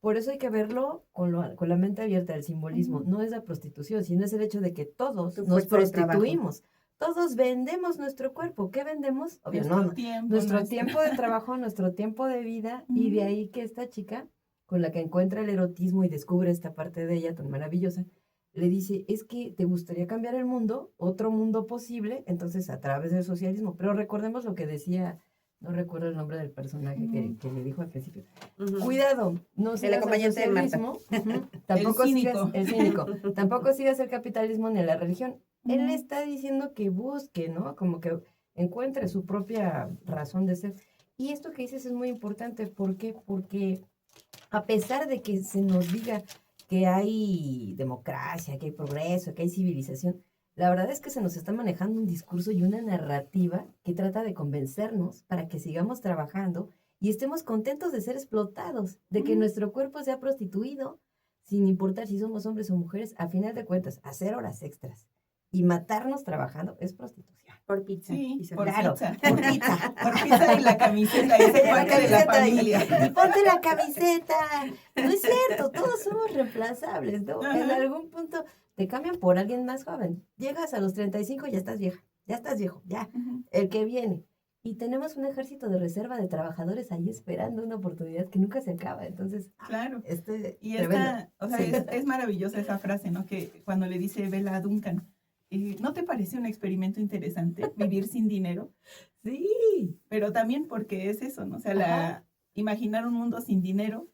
Por eso hay que verlo con la mente abierta, el simbolismo. Ujú. No es la prostitución, sino es el hecho de que todos Tu nos fuerza de trabajo. prostituimos. Todos vendemos nuestro cuerpo. ¿Qué vendemos? Obvio, Nuestro no, tiempo. nuestro tiempo de trabajo, nuestro tiempo de vida, y de Ujú. ahí que esta chica, con la que encuentra el erotismo y descubre esta parte de ella tan maravillosa, le dice, es que te gustaría cambiar el mundo, otro mundo posible, entonces a través del socialismo. Pero recordemos lo que decía, no recuerdo el nombre del personaje que le dijo al principio. Ujú. Cuidado, no sigas el acompañante de Marta. socialismo, tampoco sigas cínico. el cínico, tampoco sigas el capitalismo ni la religión. Él Ujú. está diciendo que busque, ¿no? Como que encuentre su propia razón de ser. Y esto que dices es muy importante. ¿Por qué? Porque a pesar de que se nos diga que hay democracia, que hay progreso, que hay civilización, la verdad es que se nos está manejando un discurso y una narrativa que trata de convencernos para que sigamos trabajando y estemos contentos de ser explotados, de que Ujú. nuestro cuerpo sea prostituido, sin importar si somos hombres o mujeres. A final de cuentas, hacer horas extras y matarnos trabajando es prostitución. Por pizza. Sí, y por Claro, pizza. por pizza. Por pizza y la camiseta, ese La parte de la camiseta familia. y ponte la camiseta. No es cierto, todos somos reemplazables, ¿no? En Ajá. algún punto te cambian por alguien más joven. Llegas a los 35 y ya estás vieja, ya estás viejo, ya, Ujú. el que viene. Y tenemos un ejército de reserva de trabajadores ahí esperando una oportunidad que nunca se acaba. Entonces, Claro. y esta, o sea, Sí. es maravillosa esa frase, ¿no? Que cuando le dice Bella a Duncan, ¿no te parece un experimento interesante vivir sin dinero? Sí. Pero también porque es eso, ¿no? O sea, Ajá. imaginar un mundo sin dinero,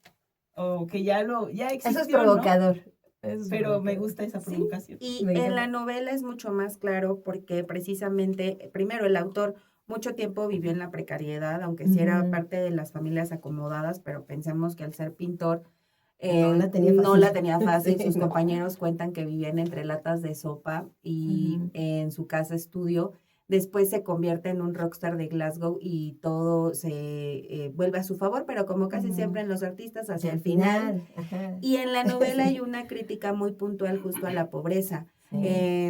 o que ya existió, Eso es ¿no? provocador. Eso es Pero me provocador. gusta esa Sí. provocación. Y Me en encanta. la novela es mucho más claro porque precisamente, primero, el autor mucho tiempo vivió en la precariedad, aunque sí era Ujú. parte de las familias acomodadas, pero pensemos que al ser pintor No la tenía no fácil. la tenía fácil. Sí, Sus no. compañeros cuentan que vivían entre latas de sopa y Ujú. en su casa estudio. Después se convierte en un rockstar de Glasgow y todo se vuelve a su favor, pero como casi Ujú. siempre en los artistas, hacia Hacia el el final. Ajá. Y en la novela Sí. hay una crítica muy puntual justo a la pobreza. Sí.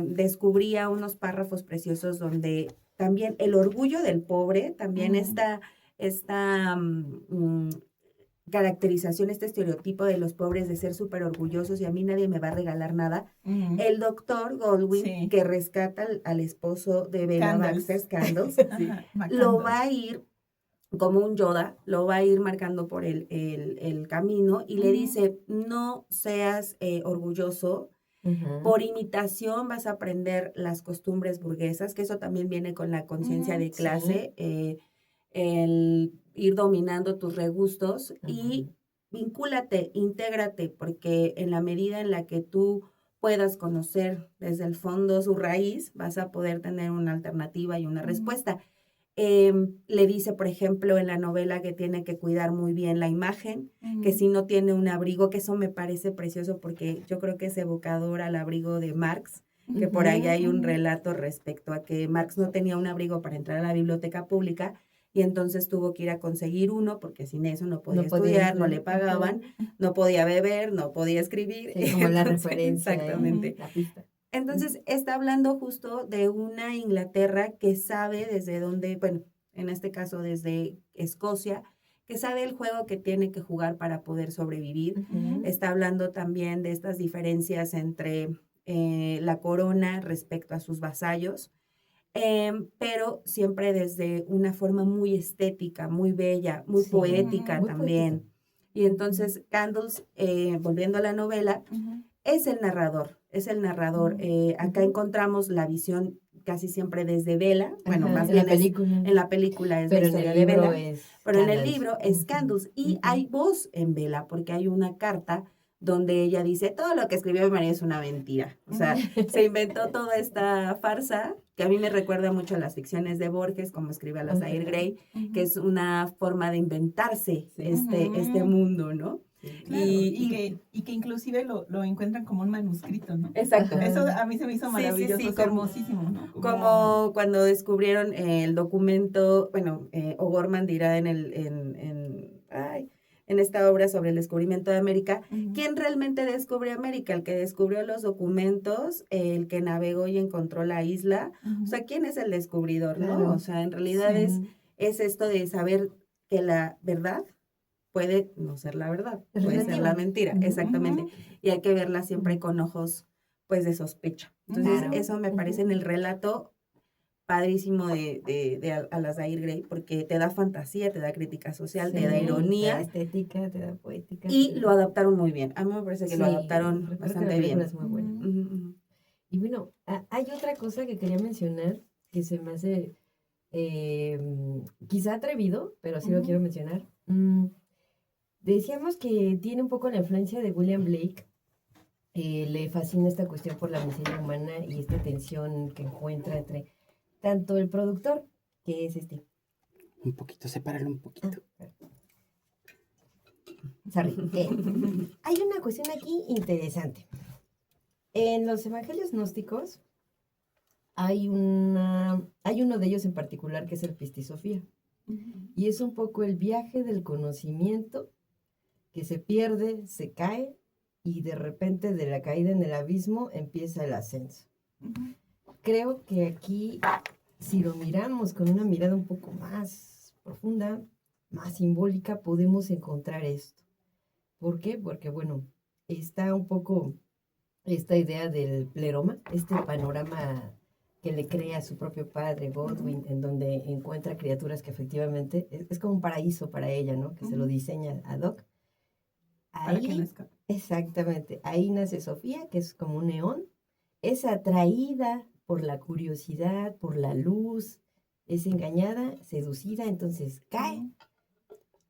Descubría unos párrafos preciosos donde también el orgullo del pobre, también Ujú. esta caracterización, este estereotipo de los pobres de ser súper orgullosos y a mí nadie me va a regalar nada. Ujú. El doctor Goldwyn, Sí. que rescata al esposo de Bella Candles. Baxter, Candles, Ajá, lo Macandles. va a ir como un Yoda, lo va a ir marcando por el camino y le Ujú. dice, no seas orgulloso, Ujú. por imitación vas a aprender las costumbres burguesas, que eso también viene con la conciencia Ujú, de clase, el ir dominando tus regustos y Ujú. vincúlate, intégrate, porque en la medida en la que tú puedas conocer desde el fondo su raíz, vas a poder tener una alternativa y una respuesta. Le dice, por ejemplo, en la novela que tiene que cuidar muy bien la imagen, que si no tiene un abrigo, que eso me parece precioso porque yo creo que es evocador al abrigo de Marx, que por ahí hay un relato respecto a que Marx no tenía un abrigo para entrar a la biblioteca pública y entonces tuvo que ir a conseguir uno porque sin eso no podía estudiar, no le pagaban, no podía beber, no podía escribir. Sí, como la Entonces, referencia. exactamente. La pista. Entonces, está hablando justo de una Inglaterra que sabe desde dónde, bueno, en este caso desde Escocia, que sabe el juego que tiene que jugar para poder sobrevivir. Está hablando también de estas diferencias entre la corona respecto a sus vasallos, pero siempre desde una forma muy estética, muy bella, muy poética muy también. poética. Y entonces, Candles, volviendo a la novela, es el narrador. Acá encontramos la visión casi siempre desde Bella. Bueno, Ajá, más en bien la película. en la película es Pero la en historia el de libro Bella. es Pero en el Candles. libro es Candles. Y hay voz en Bella, porque hay una carta donde ella dice, todo lo que escribió mi marido es una mentira. O sea, se inventó toda esta farsa, que a mí me recuerda mucho a las ficciones de Borges, como escribe Alasdair Gray, que es una forma de inventarse este mundo, ¿no? Claro, y que inclusive lo encuentran como un manuscrito, ¿no? Exacto. Eso a mí se me hizo maravilloso, es hermosísimo, ¿no? Como cuando descubrieron el documento, bueno, O'Gorman dirá en esta obra sobre el descubrimiento de América, ¿quién realmente descubrió América? El que descubrió los documentos, el que navegó y encontró la isla, o sea, ¿quién es el descubridor, Claro. no? O sea, en realidad es esto de saber que la verdad puede no ser la verdad, Es puede ser relativa. la mentira, exactamente, y hay que verla siempre con ojos, pues, de sospecha. Entonces, Claro. eso me parece en el relato padrísimo de Alasdair Gray, porque te da fantasía, te da crítica social, te da Te da ironía, estética, te da poética. y lo adaptaron muy bien. A mí me parece que lo Sí, adaptaron creo que la bastante película bien. es muy buena. Ujú, ujú. Y bueno, hay otra cosa que quería mencionar que se me hace quizá atrevido, pero sí lo quiero mencionar. Decíamos que tiene un poco la influencia de William Blake. Le fascina esta cuestión por la miseria humana y esta tensión que encuentra entre tanto el productor, que es Un poquito, sepáralo un poquito. Sorry. Hay una cuestión aquí interesante. En los evangelios gnósticos hay uno de ellos en particular que es el Pistisofía. Y es un poco el viaje del conocimiento que se pierde, se cae y de repente de la caída en el abismo empieza el ascenso. Creo que aquí, si lo miramos con una mirada un poco más profunda, más simbólica, podemos encontrar esto. ¿Por qué? Porque, bueno, está un poco esta idea del pleroma, este panorama que le crea a su propio padre, Godwin, en donde encuentra criaturas que efectivamente es como un paraíso para ella, ¿no? Que se lo diseña ad hoc. Para que Ahí, nazca. exactamente, ahí nace Sofía, que es como un neón, es atraída por la curiosidad, por la luz, es engañada, seducida, entonces cae.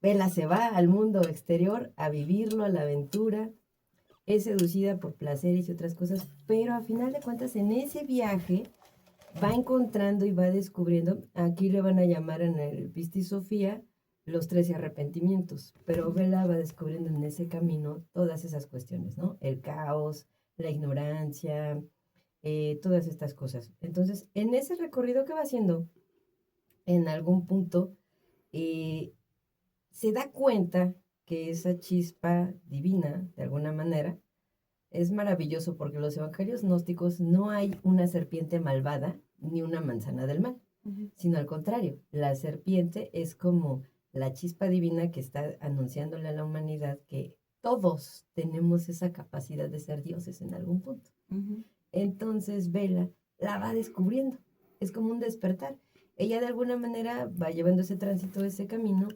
Bella se va al mundo exterior a vivirlo, a la aventura, es seducida por placeres y otras cosas, pero a final de cuentas en ese viaje va encontrando y va descubriendo, aquí le van a llamar en el Pistis Sofía los 13 arrepentimientos, pero Bella va descubriendo en ese camino todas esas cuestiones, ¿no? El caos, la ignorancia, todas estas cosas. Entonces, en ese recorrido que va haciendo, en algún punto, se da cuenta que esa chispa divina, de alguna manera, es maravilloso porque los evangelios gnósticos no hay una serpiente malvada ni una manzana del mal, sino al contrario, la serpiente es como la chispa divina que está anunciándole a la humanidad que todos tenemos esa capacidad de ser dioses en algún punto. Entonces Bella la va descubriendo, es como un despertar. Ella de alguna manera va llevando ese tránsito, ese camino,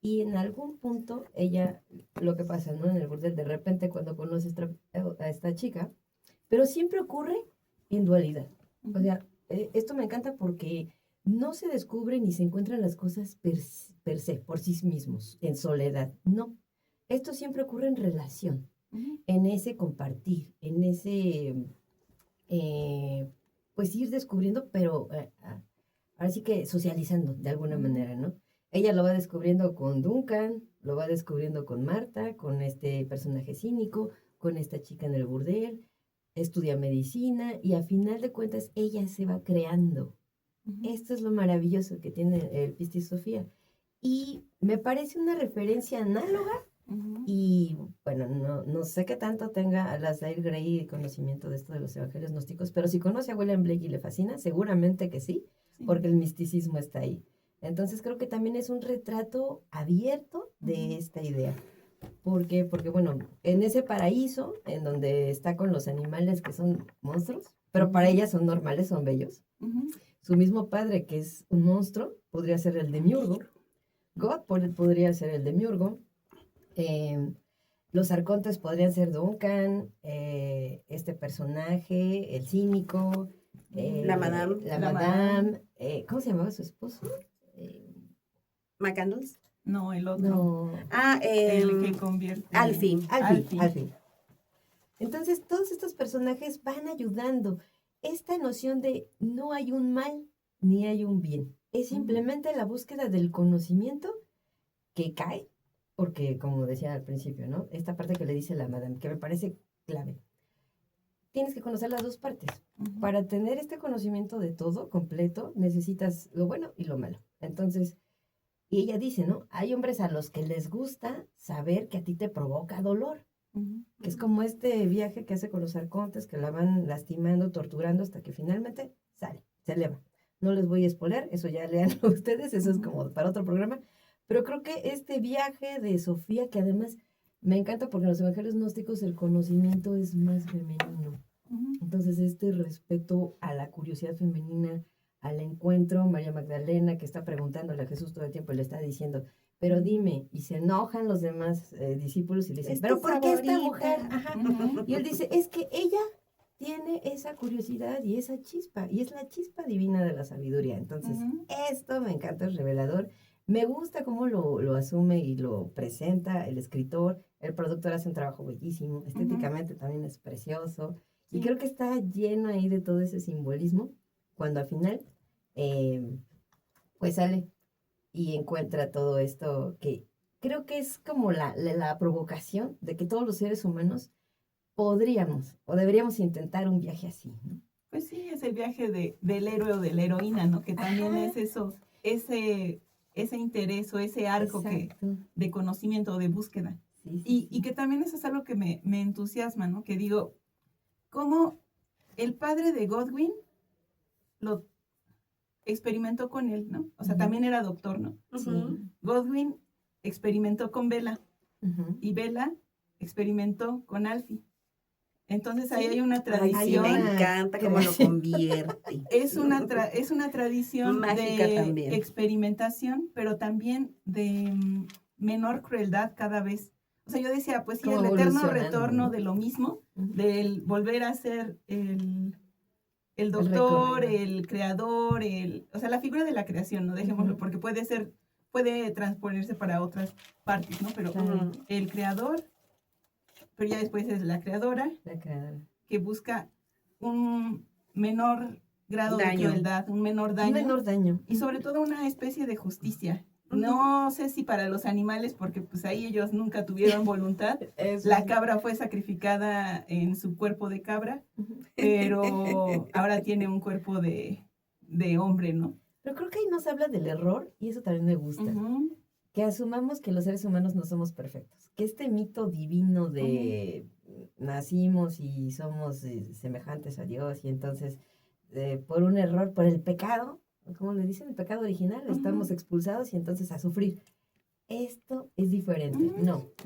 y en algún punto ella, lo que pasa, ¿no? En el burdel, de repente cuando conoce a esta chica, pero siempre ocurre en dualidad. O sea, esto me encanta porque no se descubren ni se encuentran las cosas per se, por sí mismos, en soledad. No, esto siempre ocurre en relación. en ese compartir, en ese, pues ir descubriendo, pero ahora sí que socializando de alguna manera, ¿no? Ella lo va descubriendo con Duncan, lo va descubriendo con Marta, con este personaje cínico, con esta chica en el burdel, estudia medicina y a final de cuentas ella se va creando. Esto es lo maravilloso que tiene el Pistis Sofía. Y me parece una referencia análoga y bueno, no sé qué tanto tenga a Alasdair Gray conocimiento de esto de los evangelios gnósticos, pero si conoce a William Blake y le fascina, seguramente que sí, porque el misticismo está ahí. Entonces creo que también es un retrato abierto de esta idea. ¿Por qué? Porque bueno, en ese paraíso, en donde está con los animales que son monstruos, pero para ella son normales, son bellos. Su mismo padre, que es un monstruo, podría ser el demiurgo. God podría ser el demiurgo. Los arcontes podrían ser Duncan, este personaje, el cínico, La madame, ¿cómo se llamaba su esposo? McCandles. No, el otro. No. El que convierte. Alfie. Entonces, todos estos personajes van ayudando. Esta noción de no hay un mal ni hay un bien. Es simplemente la búsqueda del conocimiento que cae, porque como decía al principio, ¿no? Esta parte que le dice la madame, que me parece clave. Tienes que conocer las dos partes. Para tener este conocimiento de todo completo, necesitas lo bueno y lo malo. Entonces, y ella dice, ¿no? Hay hombres a los que les gusta saber que a ti te provoca dolor. Que es como este viaje que hace con los arcontes, que la van lastimando, torturando, hasta que finalmente sale, se eleva. No les voy a spoiler, eso ya leanlo ustedes, eso es como para otro programa. Pero creo que este viaje de Sofía, que además me encanta porque en los evangelios gnósticos el conocimiento es más femenino. Entonces este respeto a la curiosidad femenina, al encuentro, María Magdalena que está preguntándole a Jesús todo el tiempo y le está diciendo, pero dime, y se enojan los demás discípulos y le dicen, ¿pero por qué esta mujer? Y él dice, es que ella tiene esa curiosidad y esa chispa, y es la chispa divina de la sabiduría. Entonces, esto me encanta, es revelador. Me gusta cómo lo asume y lo presenta el escritor. El productor hace un trabajo bellísimo. Estéticamente también es precioso. Y creo que está lleno ahí de todo ese simbolismo. Cuando al final, pues sale y encuentra todo esto que creo que es como la provocación de que todos los seres humanos podríamos o deberíamos intentar un viaje así, ¿no? Pues sí, es el viaje del héroe o de la heroína, ¿no? Que también es eso, ese interés o ese arco de conocimiento o de búsqueda. Y que también eso es algo que me entusiasma, ¿no? Que digo, cómo el padre de Godwin lo experimentó con él, ¿no? O sea, también era doctor, ¿no? Godwin experimentó con Bella y Bella experimentó con Alfie. Entonces ahí hay una tradición. Ay, me encanta cómo lo convierte. Es una tradición mágica de también. experimentación, pero también de menor crueldad cada vez. O sea, yo decía, pues sí, el eterno retorno, ¿no?, de lo mismo, del volver a ser el doctor, el creador, o sea, la figura de la creación, ¿no? Dejémoslo, porque puede transponerse para otras partes, ¿no? Pero el creador, pero ya después es la creadora, que busca un menor grado de crueldad, un menor daño. Y sobre todo una especie de justicia. No sé si para los animales, porque pues ahí ellos nunca tuvieron voluntad. La cabra fue sacrificada en su cuerpo de cabra, pero ahora tiene un cuerpo de hombre, ¿no? Pero creo que ahí nos habla del error y eso también me gusta. Que asumamos que los seres humanos no somos perfectos. Que este mito divino de nacimos y somos semejantes a Dios y entonces por un error, por el pecado, como le dicen, el pecado original, estamos expulsados y entonces a sufrir. Esto es diferente.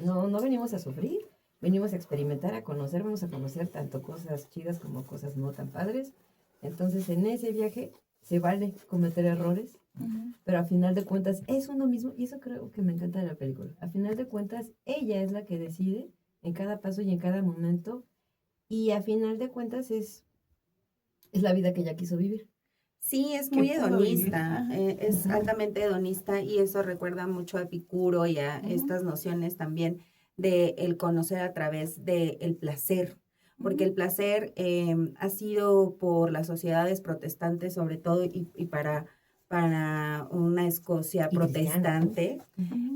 No venimos a sufrir, venimos a experimentar, a conocer, vamos a conocer tanto cosas chidas como cosas no tan padres. Entonces en ese viaje se vale cometer errores, pero a final de cuentas es uno mismo, y eso creo que me encanta de la película. A final de cuentas, ella es la que decide en cada paso y en cada momento, y a final de cuentas es la vida que ella quiso vivir. Sí, es muy hedonista, es altamente hedonista, y eso recuerda mucho a Epicuro y a estas nociones también de el conocer a través del placer, porque el placer ha sido por las sociedades protestantes sobre todo y para una Escocia Y protestante,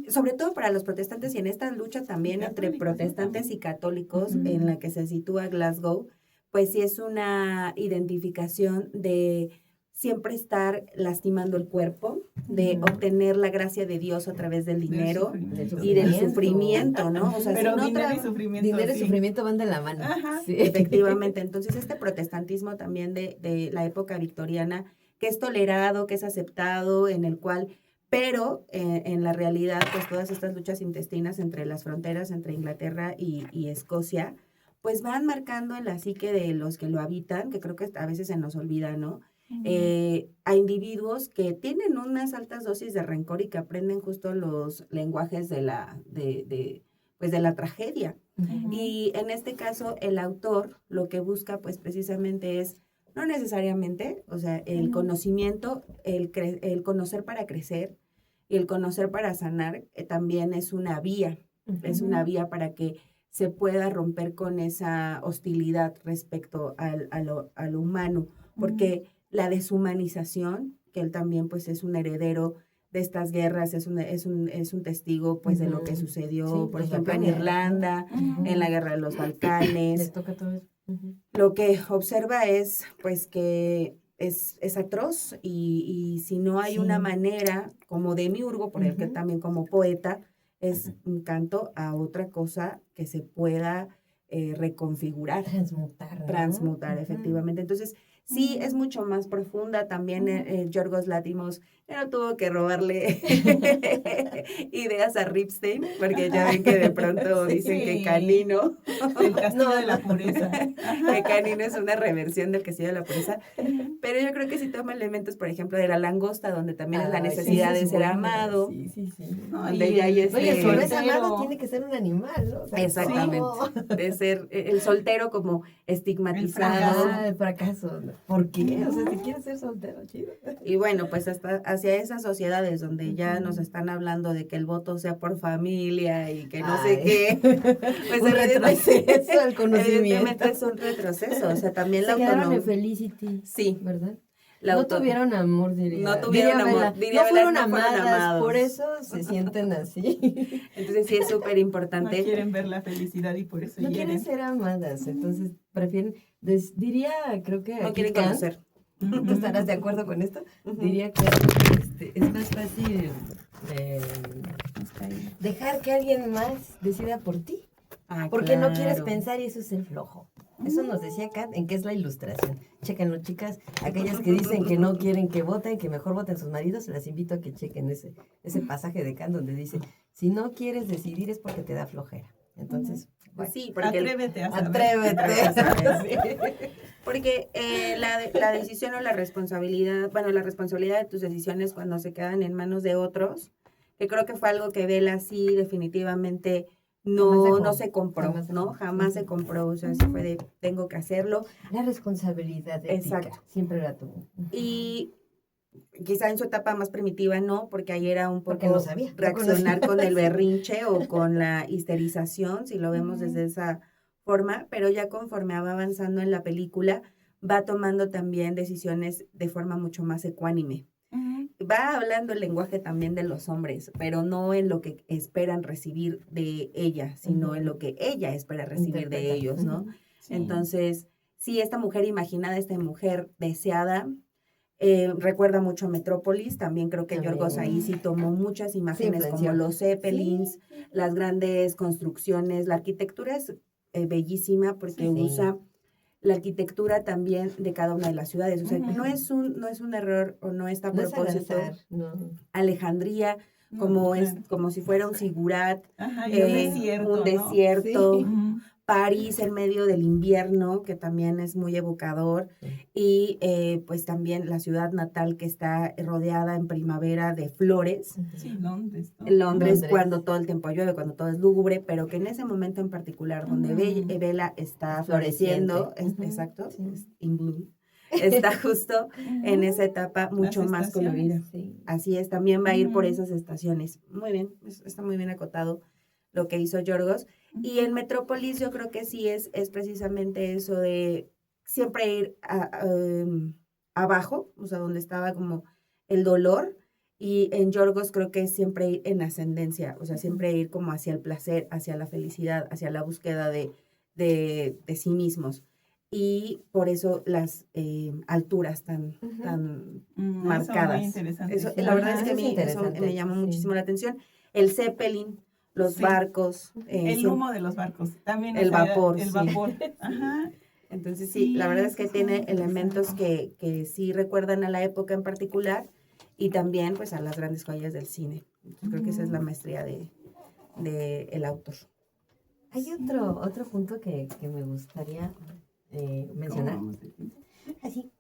sobre todo para los protestantes y en esta lucha también entre Católicos, protestantes ¿no? y católicos Ujú. en la que se sitúa Glasgow, pues sí es una identificación de siempre estar lastimando el cuerpo, de Ujú. obtener la gracia de Dios a través del dinero sufrimiento. y del sufrimiento, ¿no? O sea, Pero si no dinero y tra- sufrimiento. Dinero y sí. sufrimiento van de la mano. Ajá. Sí. Efectivamente, entonces este protestantismo también de la época victoriana, que es tolerado, que es aceptado, en el cual, pero en la realidad, pues todas estas luchas intestinas entre las fronteras, entre Inglaterra y Escocia, pues van marcando en la psique de los que lo habitan, que creo que a veces se nos olvida, ¿no? A individuos que tienen unas altas dosis de rencor y que aprenden justo los lenguajes pues de la tragedia. Ujú. Y en este caso, el autor lo que busca, pues precisamente es, no necesariamente, o sea, el Ujú. conocimiento, el conocer para crecer y el conocer para sanar también es una vía, es una vía para que se pueda romper con esa hostilidad respecto a lo humano, porque la deshumanización, que él también pues es un heredero de estas guerras, es un testigo pues de lo que Ujú. sucedió, Sí, por los ejemplo, en Balcanes, ¿no? Irlanda, Ujú. en la guerra de los Les Balcanes. toca todo eso. Ujú. Lo que observa es pues que es atroz y si no hay una Sí. manera, como Demiurgo, por el que Ujú. también como poeta, es un canto a otra cosa que se pueda reconfigurar, Transmutar, ¿no? transmutar, Ujú. efectivamente. Entonces, sí, es mucho más profunda. También Yorgos Lanthimos ya no tuvo que robarle ideas a Ripstein, porque ya ven que de pronto Sí. dicen que Canino, El castigo No, de la no. pureza. que Canino es una reversión del castillo de la pureza. Pero yo creo que sí toma elementos, por ejemplo, de la langosta, donde también es la Ay, necesidad sí, de es ser buena. amado. Sí, sí, sí. No, Donde y ya hay el- Oye, ese- si no es soltero. amado, tiene que ser un animal, ¿no? O sea, Exactamente. ¿cómo? De ser el soltero como estigmatizado. Ah, el fracaso. ¿Por qué? O sea, si quieres ser soltero, chido. Y bueno, pues hasta hacia esas sociedades donde ya Ujú. nos están hablando de que el voto sea por familia y que no sé Ay. qué, pues Un retroceso al conocimiento. evidentemente es un retroceso. O sea, también la Se quedaron en autonomía. Felicity, Sí, ¿verdad? la No auto- tuvieron amor, diría. No tuvieron diría amor, Bella. diría No Bella, fueron no fueron amadas, amados. por eso se sienten así. Entonces sí es súper No importante. quieren ver la felicidad y por eso No quieren hieren. ser amadas, entonces prefieren, diría, creo que No aquí quieren Kant, conocer. ¿tú estarás de acuerdo con esto? Ujú. Diría que es más fácil dejar que alguien más decida por ti. Ah, Porque no quieres claro. pensar y eso es ser flojo. Eso nos decía Kant, en qué es la ilustración. Chéquenlo, chicas. Aquellas que dicen que no quieren que voten, que mejor voten sus maridos, las invito a que chequen ese pasaje de Kant donde dice, si no quieres decidir es porque te da flojera. Entonces, bueno, Sí, porque Atrévete a saber. atrévete. Porque la decisión o la responsabilidad de tus decisiones cuando se quedan en manos de otros, que creo que fue algo que Bella sí definitivamente no se compró, Jamás se ¿no? compró. Jamás se compró, o sea, sí fue de, tengo que hacerlo. La responsabilidad ética Exacto. siempre la tuvo. Y quizá en su etapa más primitiva no, porque ahí era un Porque poco no sabía, no reaccionar conocía. con el berrinche o con la histerización, si lo vemos desde esa forma, pero ya conforme va avanzando en la película, va tomando también decisiones de forma mucho más ecuánime. Va hablando el lenguaje también de los hombres, pero no en lo que esperan recibir de ella, sino en lo que ella espera recibir de Interpreta. ellos, ¿no? Sí. Entonces, sí, esta mujer imaginada, esta mujer deseada, recuerda mucho a Metrópolis, también creo que También. Yorgos ahí sí tomó muchas imágenes como influenció. los Zeppelins, Sí. las grandes construcciones, la arquitectura es bellísima porque Sí. usa la arquitectura también de cada una de las ciudades, o sea, Ujú. no es un error o no está a No es al propósito. azar, no. Alejandría, No, como es, claro. como si fuera un sigurat, Ajá, y un desierto, un ¿no? desierto, Sí. Ujú. París en medio del invierno, que también es muy evocador, y pues también la ciudad natal que está rodeada en primavera de flores. Sí, Londres. ¿no? Londres, Londres. cuando todo el tiempo llueve, cuando todo es lúgubre, pero que en ese momento en particular, donde Bella está floreciendo, Floreciente. Ujú. exacto, Sí. es in bloom, está justo en esa etapa mucho Las más estaciones. colorida. Sí. Así es, también va a ir por Ujú. esas estaciones. Muy bien, está muy bien acotado. lo que hizo Yorgos. Y en Metrópolis yo creo que sí es precisamente eso de siempre ir abajo, o sea, donde estaba como el dolor, y en Yorgos creo que es siempre ir en ascendencia, o sea, siempre ir como hacia el placer, hacia la felicidad, hacia la búsqueda de sí mismos. Y por eso las alturas tan marcadas. Muy interesante. Eso, Sí, la verdad es que a eso es mí eso interesante, me llamó sí. muchísimo la atención. El Zeppelin, los Sí. barcos. El humo de los barcos. También El vapor, el sí. vapor. Ajá. Entonces sí, la verdad es que eso tiene muy elementos interesante. que sí recuerdan a la época en particular y también pues a las grandes joyas del cine. Entonces, creo que esa es la maestría de el autor. Hay otro punto que me gustaría mencionar. ¿Cómo vamos de tiempo? Así.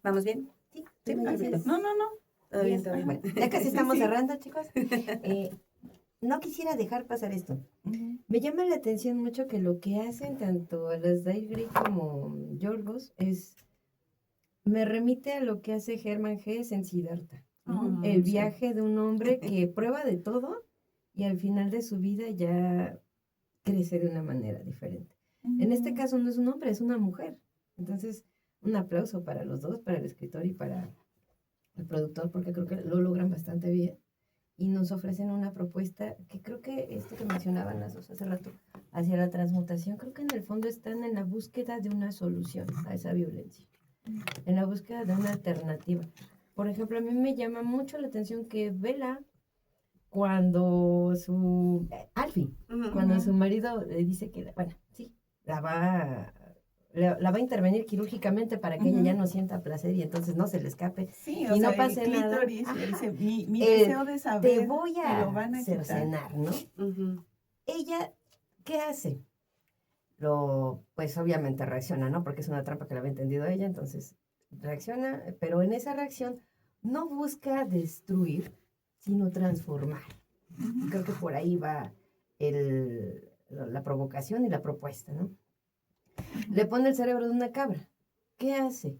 ¿Vamos bien? Sí, Sí, tú me perfecto. dices. No. Todo bien, Bien. todo bien. Bueno, ya casi estamos Sí. cerrando, chicos. No quisiera dejar pasar esto. Me llama la atención mucho que lo que hacen tanto Alasdair Gray como Yorgos me remite a lo que hace Hermann Hesse en Siddhartha. El viaje de un hombre que prueba de todo y al final de su vida ya crece de una manera diferente. En este caso no es un hombre, es una mujer. Entonces, un aplauso para los dos, para el escritor y para el productor, porque creo que lo logran bastante bien. Y nos ofrecen una propuesta que creo que esto que mencionaban las dos hace rato, hacia la transmutación, creo que en el fondo están en la búsqueda de una solución a esa violencia, en la búsqueda de una alternativa. Por ejemplo, a mí me llama mucho la atención que Bella, cuando Alfie, cuando su marido le dice que, bueno, sí, la va a intervenir quirúrgicamente para que ella ya no sienta placer y entonces no se le escape. Sí, y no pase nada. Le dice, mi deseo de saber, te voy me lo a van a quitar. cercenar, ¿no? Ella, ¿qué hace? Pues obviamente reacciona, ¿no? Porque es una trampa que la había entendido ella, entonces reacciona, pero en esa reacción no busca destruir, sino transformar. Y creo que por ahí va la provocación y la propuesta, ¿no? Le pone el cerebro de una cabra. ¿Qué hace?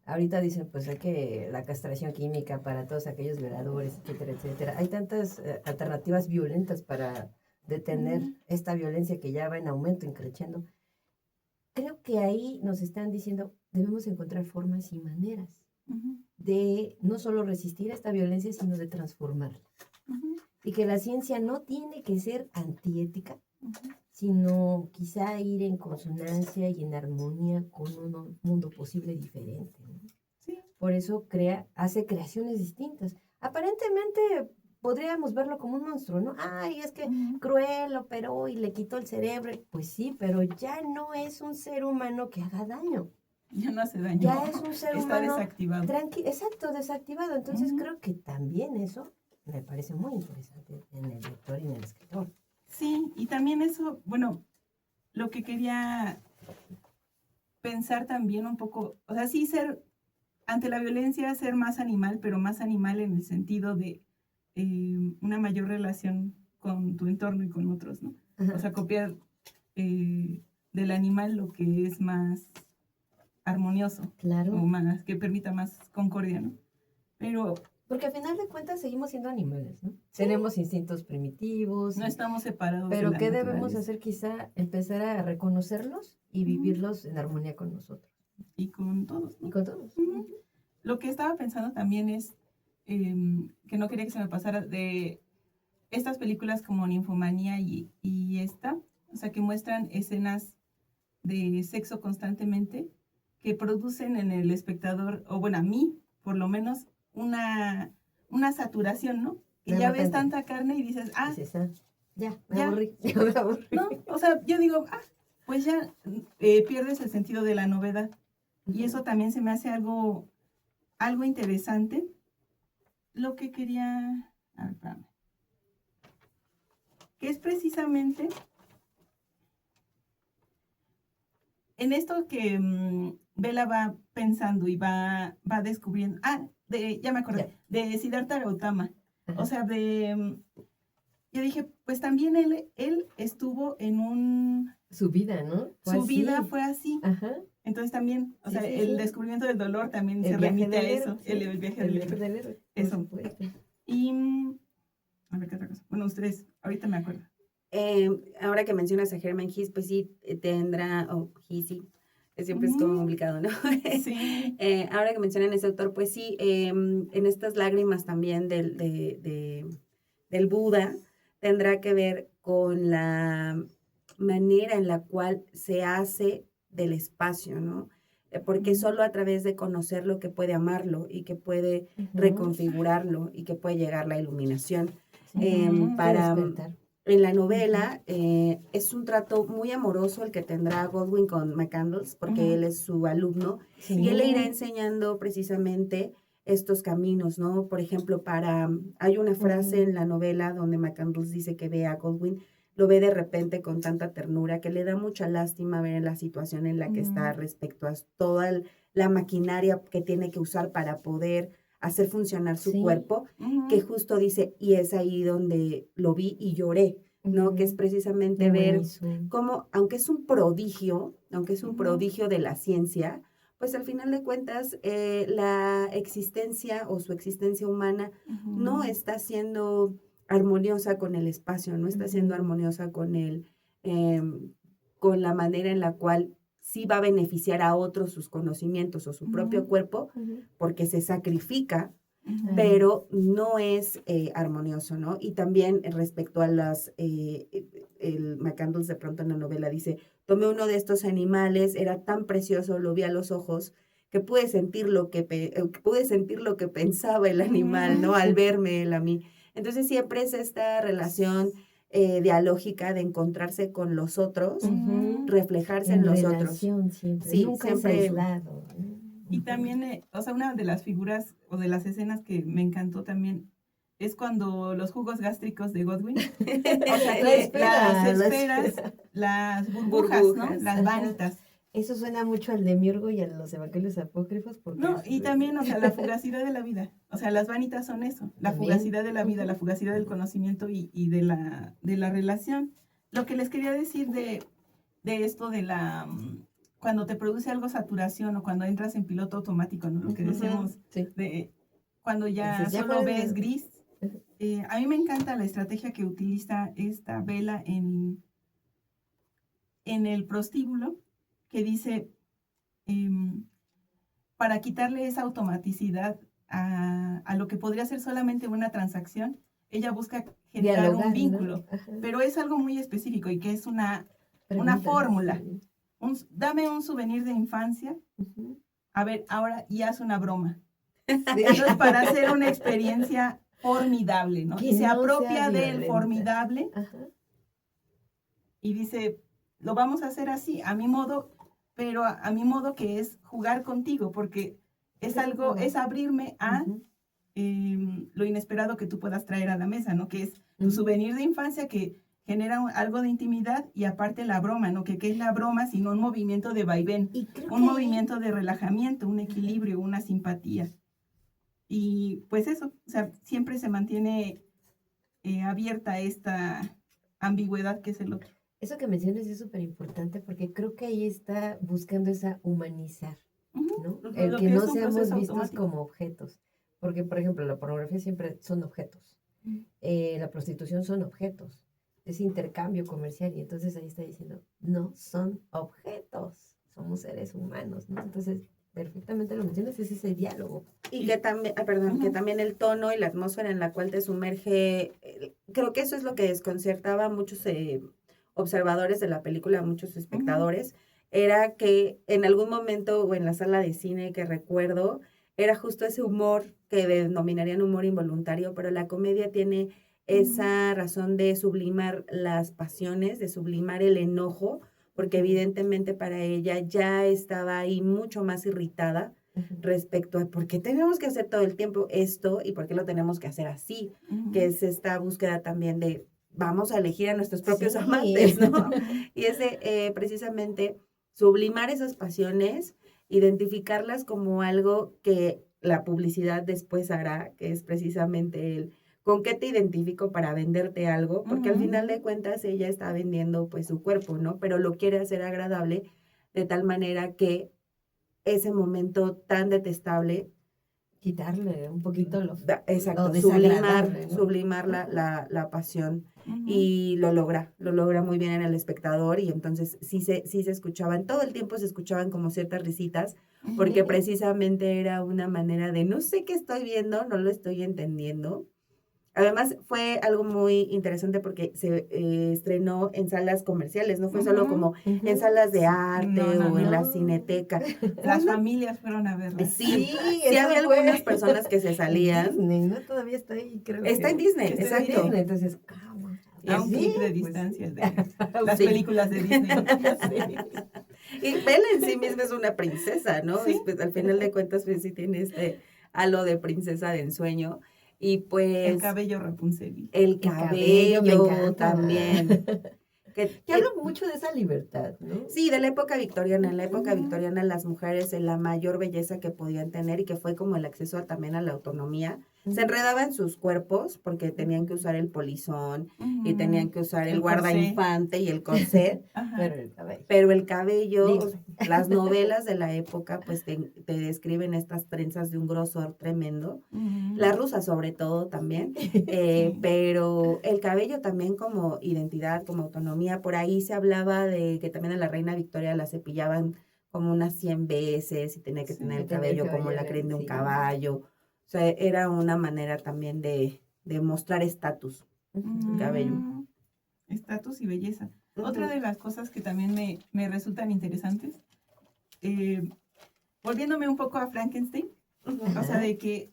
Ahorita dicen, pues hay que la castración química para todos aquellos violadores, etcétera, etcétera. Hay tantas alternativas violentas para detener esta violencia que ya va en aumento, increciendo. Creo que ahí nos están diciendo, debemos encontrar formas y maneras de no solo resistir a esta violencia, sino de transformarla. Y que la ciencia no tiene que ser antiética, sino quizá ir en consonancia y en armonía con un mundo posible diferente, ¿no? Sí. Por eso hace creaciones distintas. Aparentemente podríamos verlo como un monstruo, ¿no? Ay, es que cruel, operó y le quitó el cerebro. Pues sí, pero ya no es un ser humano que haga daño. Ya no hace daño. Ya es un ser humano. Está desactivado. Exacto, desactivado. Entonces creo que también eso me parece muy interesante en el lector y en el escritor. Sí, y también eso, bueno, lo que quería pensar también un poco, o sea, sí ser, ante la violencia, ser más animal, pero más animal en el sentido de una mayor relación con tu entorno y con otros, ¿no? O sea, copiar del animal lo que es más armonioso. Claro. O más, que permita más concordia, ¿no? Pero porque al final de cuentas seguimos siendo animales, ¿no? Sí. Tenemos instintos primitivos. No estamos separados. Pero ¿qué debemos hacer? Quizá empezar a reconocerlos y vivirlos en armonía con nosotros. Y con todos, ¿no? Y con todos. Lo que estaba pensando también es que no quería que se me pasara de estas películas como Ninfomanía y esta, o sea, que muestran escenas de sexo constantemente que producen en el espectador, o bueno, a mí, por lo menos, una saturación, ¿no? Que ya ves tanta carne y dices, ya me aburrí. No, o sea, yo digo, pues ya pierdes el sentido de la novedad. Y eso también se me hace algo interesante. Lo que quería, espérame, que es precisamente en esto que Bella va pensando y va descubriendo, ya me acordé, de Siddhartha Gautama. O sea, yo dije, pues también él estuvo en su vida, ¿no? Su vida fue así. Ajá. Entonces también, o sea, el descubrimiento del dolor también se remite a eso. El viaje del héroe. Eso. Y A ver, ¿qué otra cosa? Bueno, ustedes, ahorita me acuerdo. Ahora que mencionas a Hermann Hesse, pues sí tendrá, Hesse, que siempre es como complicado, ¿no? Sí. Ahora que mencionan ese autor, pues sí, en estas lágrimas también del Buda, tendrá que ver con la manera en la cual se hace del espacio, ¿no? Porque solo a través de conocerlo que puede amarlo y que puede reconfigurarlo y que puede llegar la iluminación. Para en la novela es un trato muy amoroso el que tendrá Goldwyn con McCandless, porque él es su alumno, y él le irá enseñando precisamente estos caminos, ¿no? Por ejemplo, hay una frase en la novela donde McCandless dice que ve a Goldwyn, lo ve de repente con tanta ternura que le da mucha lástima ver la situación en la que está respecto a toda la maquinaria que tiene que usar para poder hacer funcionar su cuerpo, que justo dice, y es ahí donde lo vi y lloré, ¿no? Que es precisamente ver cómo, aunque es un prodigio de la ciencia, pues al final de cuentas la existencia o su existencia humana no está siendo armoniosa con el espacio, no está siendo armoniosa con con la manera en la cual sí va a beneficiar a otros sus conocimientos o su propio cuerpo, porque se sacrifica, pero no es armonioso, ¿no? Y también respecto a el McCandless de pronto en la novela dice, tomé uno de estos animales, era tan precioso, lo vi a los ojos, que pude sentir lo que pensaba el animal, ¿no? Al verme él a mí. Entonces siempre es esta relación dialógica de encontrarse con los otros, reflejarse en los otros. Siempre. Sí, Nunca siempre. es aislado. Y también, o sea, una de las figuras o de las escenas que me encantó también es cuando los jugos gástricos de Godwin, o sea, las esferas, las burbujas, ¿no? Las vanitas. Eso suena mucho al Demiurgo y a los evangelios apócrifos. Porque no, y también, o sea, la fugacidad de la vida. O sea, las vanitas son eso, la fugacidad de la vida, la fugacidad del conocimiento y de la relación. Lo que les quería decir de esto de cuando te produce algo saturación o cuando entras en piloto automático, ¿no? Lo que decíamos, cuando ya solo ves gris. A mí me encanta la estrategia que utiliza esta vela en el prostíbulo, que dice, para quitarle esa automaticidad a lo que podría ser solamente una transacción, ella busca generar un vínculo, ¿no? Pero es algo muy específico y que es una fórmula. Dame un souvenir de infancia, a ver, ahora, y haz una broma. Entonces, para hacer una experiencia formidable, ¿no? Y se apropia del formidable y dice, lo vamos a hacer así, a mi modo, pero a mi modo, que es jugar contigo, porque es algo, es abrirme a lo inesperado que tú puedas traer a la mesa, ¿no? Que es tu souvenir de infancia que genera algo de intimidad, y aparte la broma, ¿no? Que es la broma sino un movimiento de vaivén, un movimiento de relajamiento, un equilibrio, una simpatía. Y pues eso, o sea, siempre se mantiene abierta esta ambigüedad que es el otro. Eso que mencionas es súper importante, porque creo que ahí está buscando esa humanizar, ¿no? El que no seamos vistos como objetos. Porque, por ejemplo, la pornografía siempre son objetos. La prostitución son objetos. Es intercambio comercial, y entonces ahí está diciendo, no son objetos, somos seres humanos, ¿no? Entonces, perfectamente lo mencionas, es ese diálogo. Y que también, que también el tono y la atmósfera en la cual te sumerge, creo que eso es lo que desconcertaba a muchos observadores de la película, a muchos espectadores, era que en algún momento o en la sala de cine que recuerdo, era justo ese humor que denominarían humor involuntario, pero la comedia tiene esa razón de sublimar las pasiones, de sublimar el enojo, porque evidentemente para ella ya estaba ahí mucho más irritada respecto a por qué tenemos que hacer todo el tiempo esto y por qué lo tenemos que hacer así, que es esta búsqueda también de vamos a elegir a nuestros propios amantes, ¿no? Y ese precisamente sublimar esas pasiones, identificarlas como algo que la publicidad después hará, que es precisamente el ¿con qué te identifico para venderte algo? Porque al final de cuentas ella está vendiendo pues su cuerpo, ¿no? Pero lo quiere hacer agradable de tal manera que ese momento tan detestable quitarle un poquito lo Exacto, lo desagradable, ¿no? sublimar la pasión. Ujú. Y lo logra muy bien en el espectador, y entonces sí se escuchaban, todo el tiempo se escuchaban como ciertas risitas, porque Ujú. precisamente era una manera de no sé qué estoy viendo, no lo estoy entendiendo. Además fue algo muy interesante porque se estrenó en salas comerciales, no fue solo Ujú. como Ujú. en salas de arte No, o en la no. cineteca. Las Una- familias fueron a verla. sí, sí eso había fue algunas personas que se en salían. Disney, ¿no? Todavía está ahí, creo Está en que. Disney, Está en exacto. Disney, entonces, ¿cómo? A un Sí, clic de pues distancia sí. de las Sí. películas de Disney. Y Bella en sí misma es una princesa, ¿no? Sí. Pues, al final de cuentas, pues sí tiene este halo de princesa de ensueño. Y El pues cabello Rapunzel. el cabello me cabello encanta. también. Que habla mucho de esa libertad, ¿no? Sí, de la época victoriana. En la época Ujú. victoriana las mujeres la mayor belleza que podían tener, y que fue como el acceso también a la autonomía, se enredaban sus cuerpos porque tenían que usar el polizón y tenían que usar el El corsé. guardainfante y el corset. Ajá. Pero el cabello. Pero el cabello, Dime. las novelas de la época, pues te describen estas trenzas de un grosor tremendo. Ujú. La rusa sobre todo también, Sí. pero el cabello también como identidad, como autonomía. Por ahí se hablaba de que también a la reina Victoria la cepillaban como unas 100 veces y tenía que Sí, tener el tener el cabello como la cabello, crin de un sí. caballo. O sea, era una manera también de mostrar estatus, el cabello. Ujú. Estatus y belleza. Ujú. Otra de las cosas que también me resultan interesantes, volviéndome un poco a Frankenstein, o sea, de que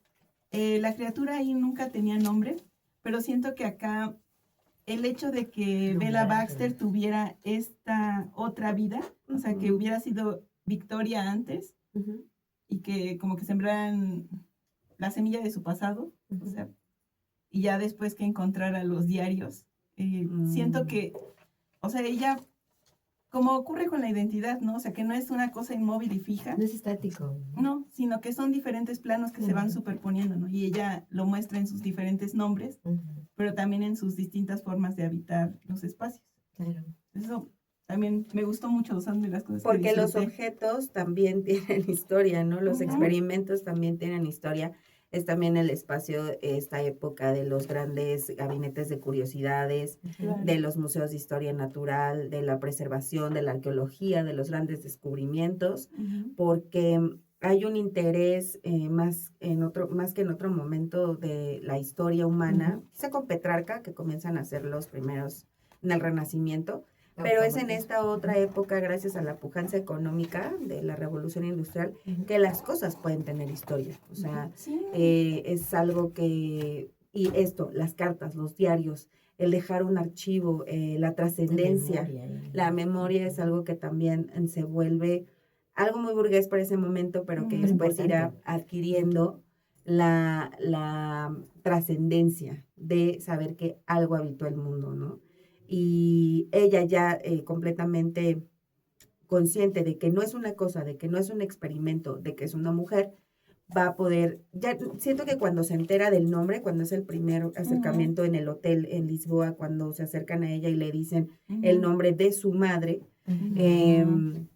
la criatura ahí nunca tenía nombre, pero siento que acá el hecho de que Bella Nombrarla. Baxter tuviera esta otra vida, o sea, que Ujú. hubiera sido Victoria antes Ujú. y que como que sembraran la semilla de su pasado, o sea, y ya después que encontrara los diarios, siento que, o sea, ella, como ocurre con la identidad, ¿no? O sea, que no es una cosa inmóvil y fija, No es estático. no, sino que son diferentes planos que se van Ujú. superponiendo, ¿no? Y ella lo muestra en sus diferentes nombres, Ujú. pero también en sus distintas formas de habitar los espacios. Claro. Eso también me gustó mucho, son de las cosas Porque que los disfruté. objetos también tienen historia, ¿no? Los Ujú. experimentos también tienen historia. Es también el espacio, esta época de los grandes gabinetes de curiosidades, Claro. de los museos de historia natural, de la preservación, de la arqueología, de los grandes descubrimientos, Ujú. porque hay un interés más que en otro momento de la historia humana, Ujú. quizá con Petrarca, que comienzan a ser los primeros en el Renacimiento, pero es en esta otra época, gracias a la pujanza económica de la revolución industrial, Ujú. que las cosas pueden tener historia. O sea, Sí. es algo que, y esto, las cartas, los diarios, el dejar un archivo, la trascendencia, la memoria es algo que también se vuelve algo muy burgués por ese momento, pero que Ujú. después irá Importante. adquiriendo la trascendencia de saber que algo habitó el mundo, ¿no? Y ella ya completamente consciente de que no es una cosa, de que no es un experimento, de que es una mujer, va a poder, ya siento que cuando se entera del nombre, cuando es el primer acercamiento en el hotel en Lisboa, cuando se acercan a ella y le dicen el Ujú. nombre de su madre, Ujú.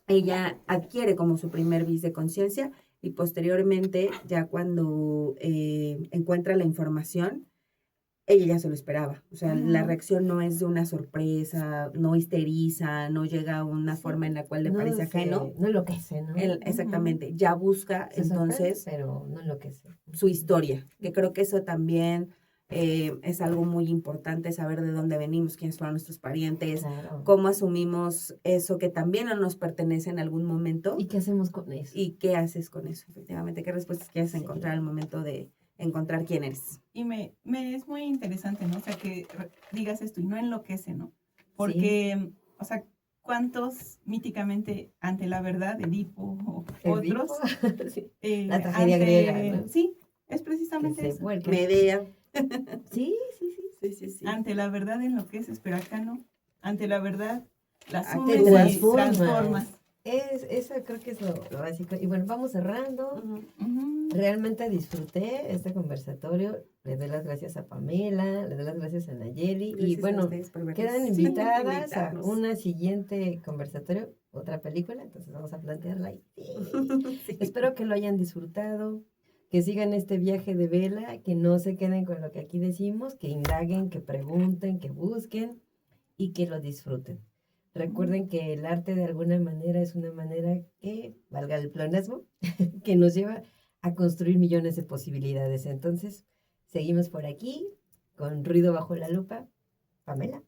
ella adquiere como su primer vis de conciencia, y posteriormente, ya cuando encuentra la información, ella ya se lo esperaba. O sea, la Ujú. reacción no es de una sorpresa, no histeriza, no llega a una Sí, forma en la cual le no parece ajeno. no enloquece, ¿no? Exactamente, ya busca Se sorprende, entonces pero no enloquece. su historia, que creo que eso también es algo muy importante, saber de dónde venimos, quiénes fueron nuestros parientes, Claro. cómo asumimos eso que también no nos pertenece en algún momento, ¿Y qué hacemos con eso? y qué haces con eso, efectivamente, qué respuestas quieres Sí. encontrar al momento de encontrar quién eres. Y me es muy interesante, ¿no? O sea, que digas esto y no enloquece, ¿no? Porque, o sea, ¿cuántos míticamente ante la verdad, Edipo o Edipo, otros? sí. La tragedia griega, ¿no? Sí, es Que precisamente se eso. vuelca. Medea. Sí, sí, sí. Sí, sí, sí. Ante la verdad enloqueces, pero acá no. Ante la verdad la Te asumes y transformas. transformas. Eso creo que es lo básico. Y bueno, vamos cerrando. Ujú. Ujú. Realmente disfruté este conversatorio. Le doy las gracias a Pamela, le doy las gracias a Nayeli. Y Gracias a bueno, ustedes por vernos. quedan Sí, invitadas a invitarnos. una siguiente conversatorio, otra película. Entonces vamos a plantearla ahí. Sí. Espero que lo hayan disfrutado. que sigan este viaje de vela, que no se queden con lo que aquí decimos, que indaguen, que pregunten, que busquen y que lo disfruten. Recuerden que el arte de alguna manera es una manera que, valga el pleonasmo, que nos lleva a construir millones de posibilidades. Entonces, seguimos por aquí con Ruido Bajo la Lupa. Pamela.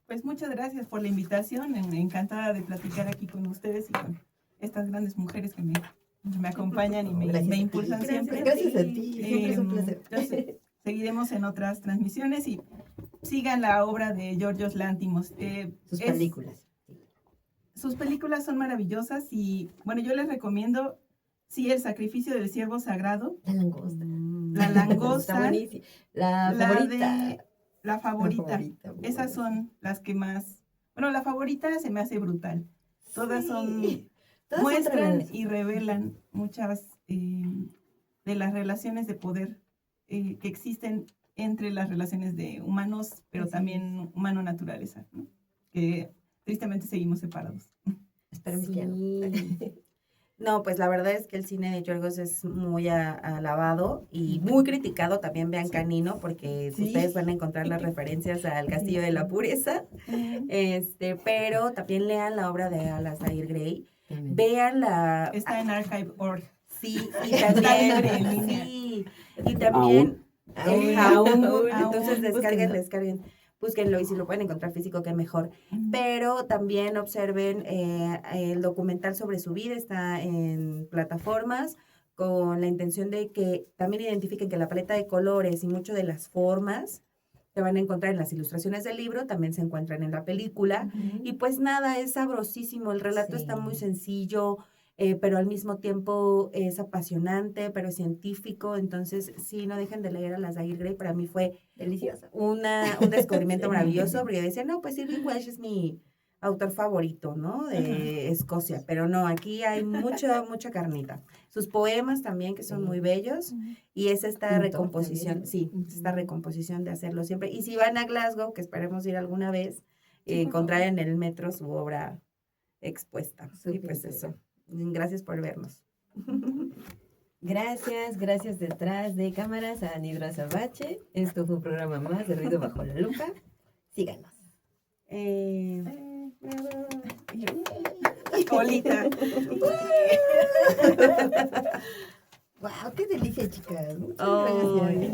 Pues muchas gracias por la invitación. Encantada de platicar aquí con ustedes y con estas grandes mujeres que me acompañan y me impulsan siempre. Gracias a ti. Siempre es un placer. Entonces, seguiremos en otras transmisiones y sigan la obra de Yorgos Lanthimos. Sus películas. Sus películas son maravillosas y, bueno, yo les recomiendo, sí, El sacrificio del ciervo sagrado. La langosta. La langosta. Está buenísima. La favorita. La favorita. La favorita, muy Esas buena. son las que más... Bueno, la favorita se me hace brutal. Todas son... Todas son muestran tremendas. y revelan muchas de las relaciones de poder que existen entre las relaciones de humanos, pero Así también humano-naturaleza, ¿no? Que tristemente seguimos separados. Esperemos que ya no. Sí. No, pues la verdad es que el cine de Yorgos es muy alabado y muy criticado. También vean Canino, porque Sí. ustedes van a encontrar las referencias al Castillo de la Pureza. Pero también lean la obra de Alasdair Gray. También. Vean la... Está en archive.org. Sí, y Está también... libre en línea. Sí, y también... Aún. Entonces Búsquenlo. descarguen, búsquenlo y si lo pueden encontrar físico, qué mejor. Pero también observen el documental sobre su vida, está en plataformas con la intención de que también identifiquen que la paleta de colores y mucho de las formas que van a encontrar en las ilustraciones del libro también se encuentran en la película. Y pues nada, es sabrosísimo, el relato está muy Sí. sencillo, pero al mismo tiempo es apasionante, pero científico. Entonces, sí, no dejen de leer a Alasdair Gray. Para mí fue Deliciosa. un descubrimiento Sí. maravilloso, porque yo decía, no, pues Irving Welsh es mi autor favorito, ¿no? De Escocia, pero no, aquí hay mucha carnita. Sus poemas también, que son Sí. muy bellos, y es esta Pintor recomposición, también, ¿no? sí, esta recomposición de hacerlo siempre. Y si van a Glasgow, que esperemos ir alguna vez, Sí, por encontrar favor. en el metro su obra expuesta. Y Súper, pues súper. eso, gracias por vernos. Gracias detrás de cámaras a Anidro Azabache. Esto fue un programa más de Ruido Bajo la Lupa. Síganos. Olita. ¡Wow! ¡Qué delicia, chicas! Muchas Ay. gracias.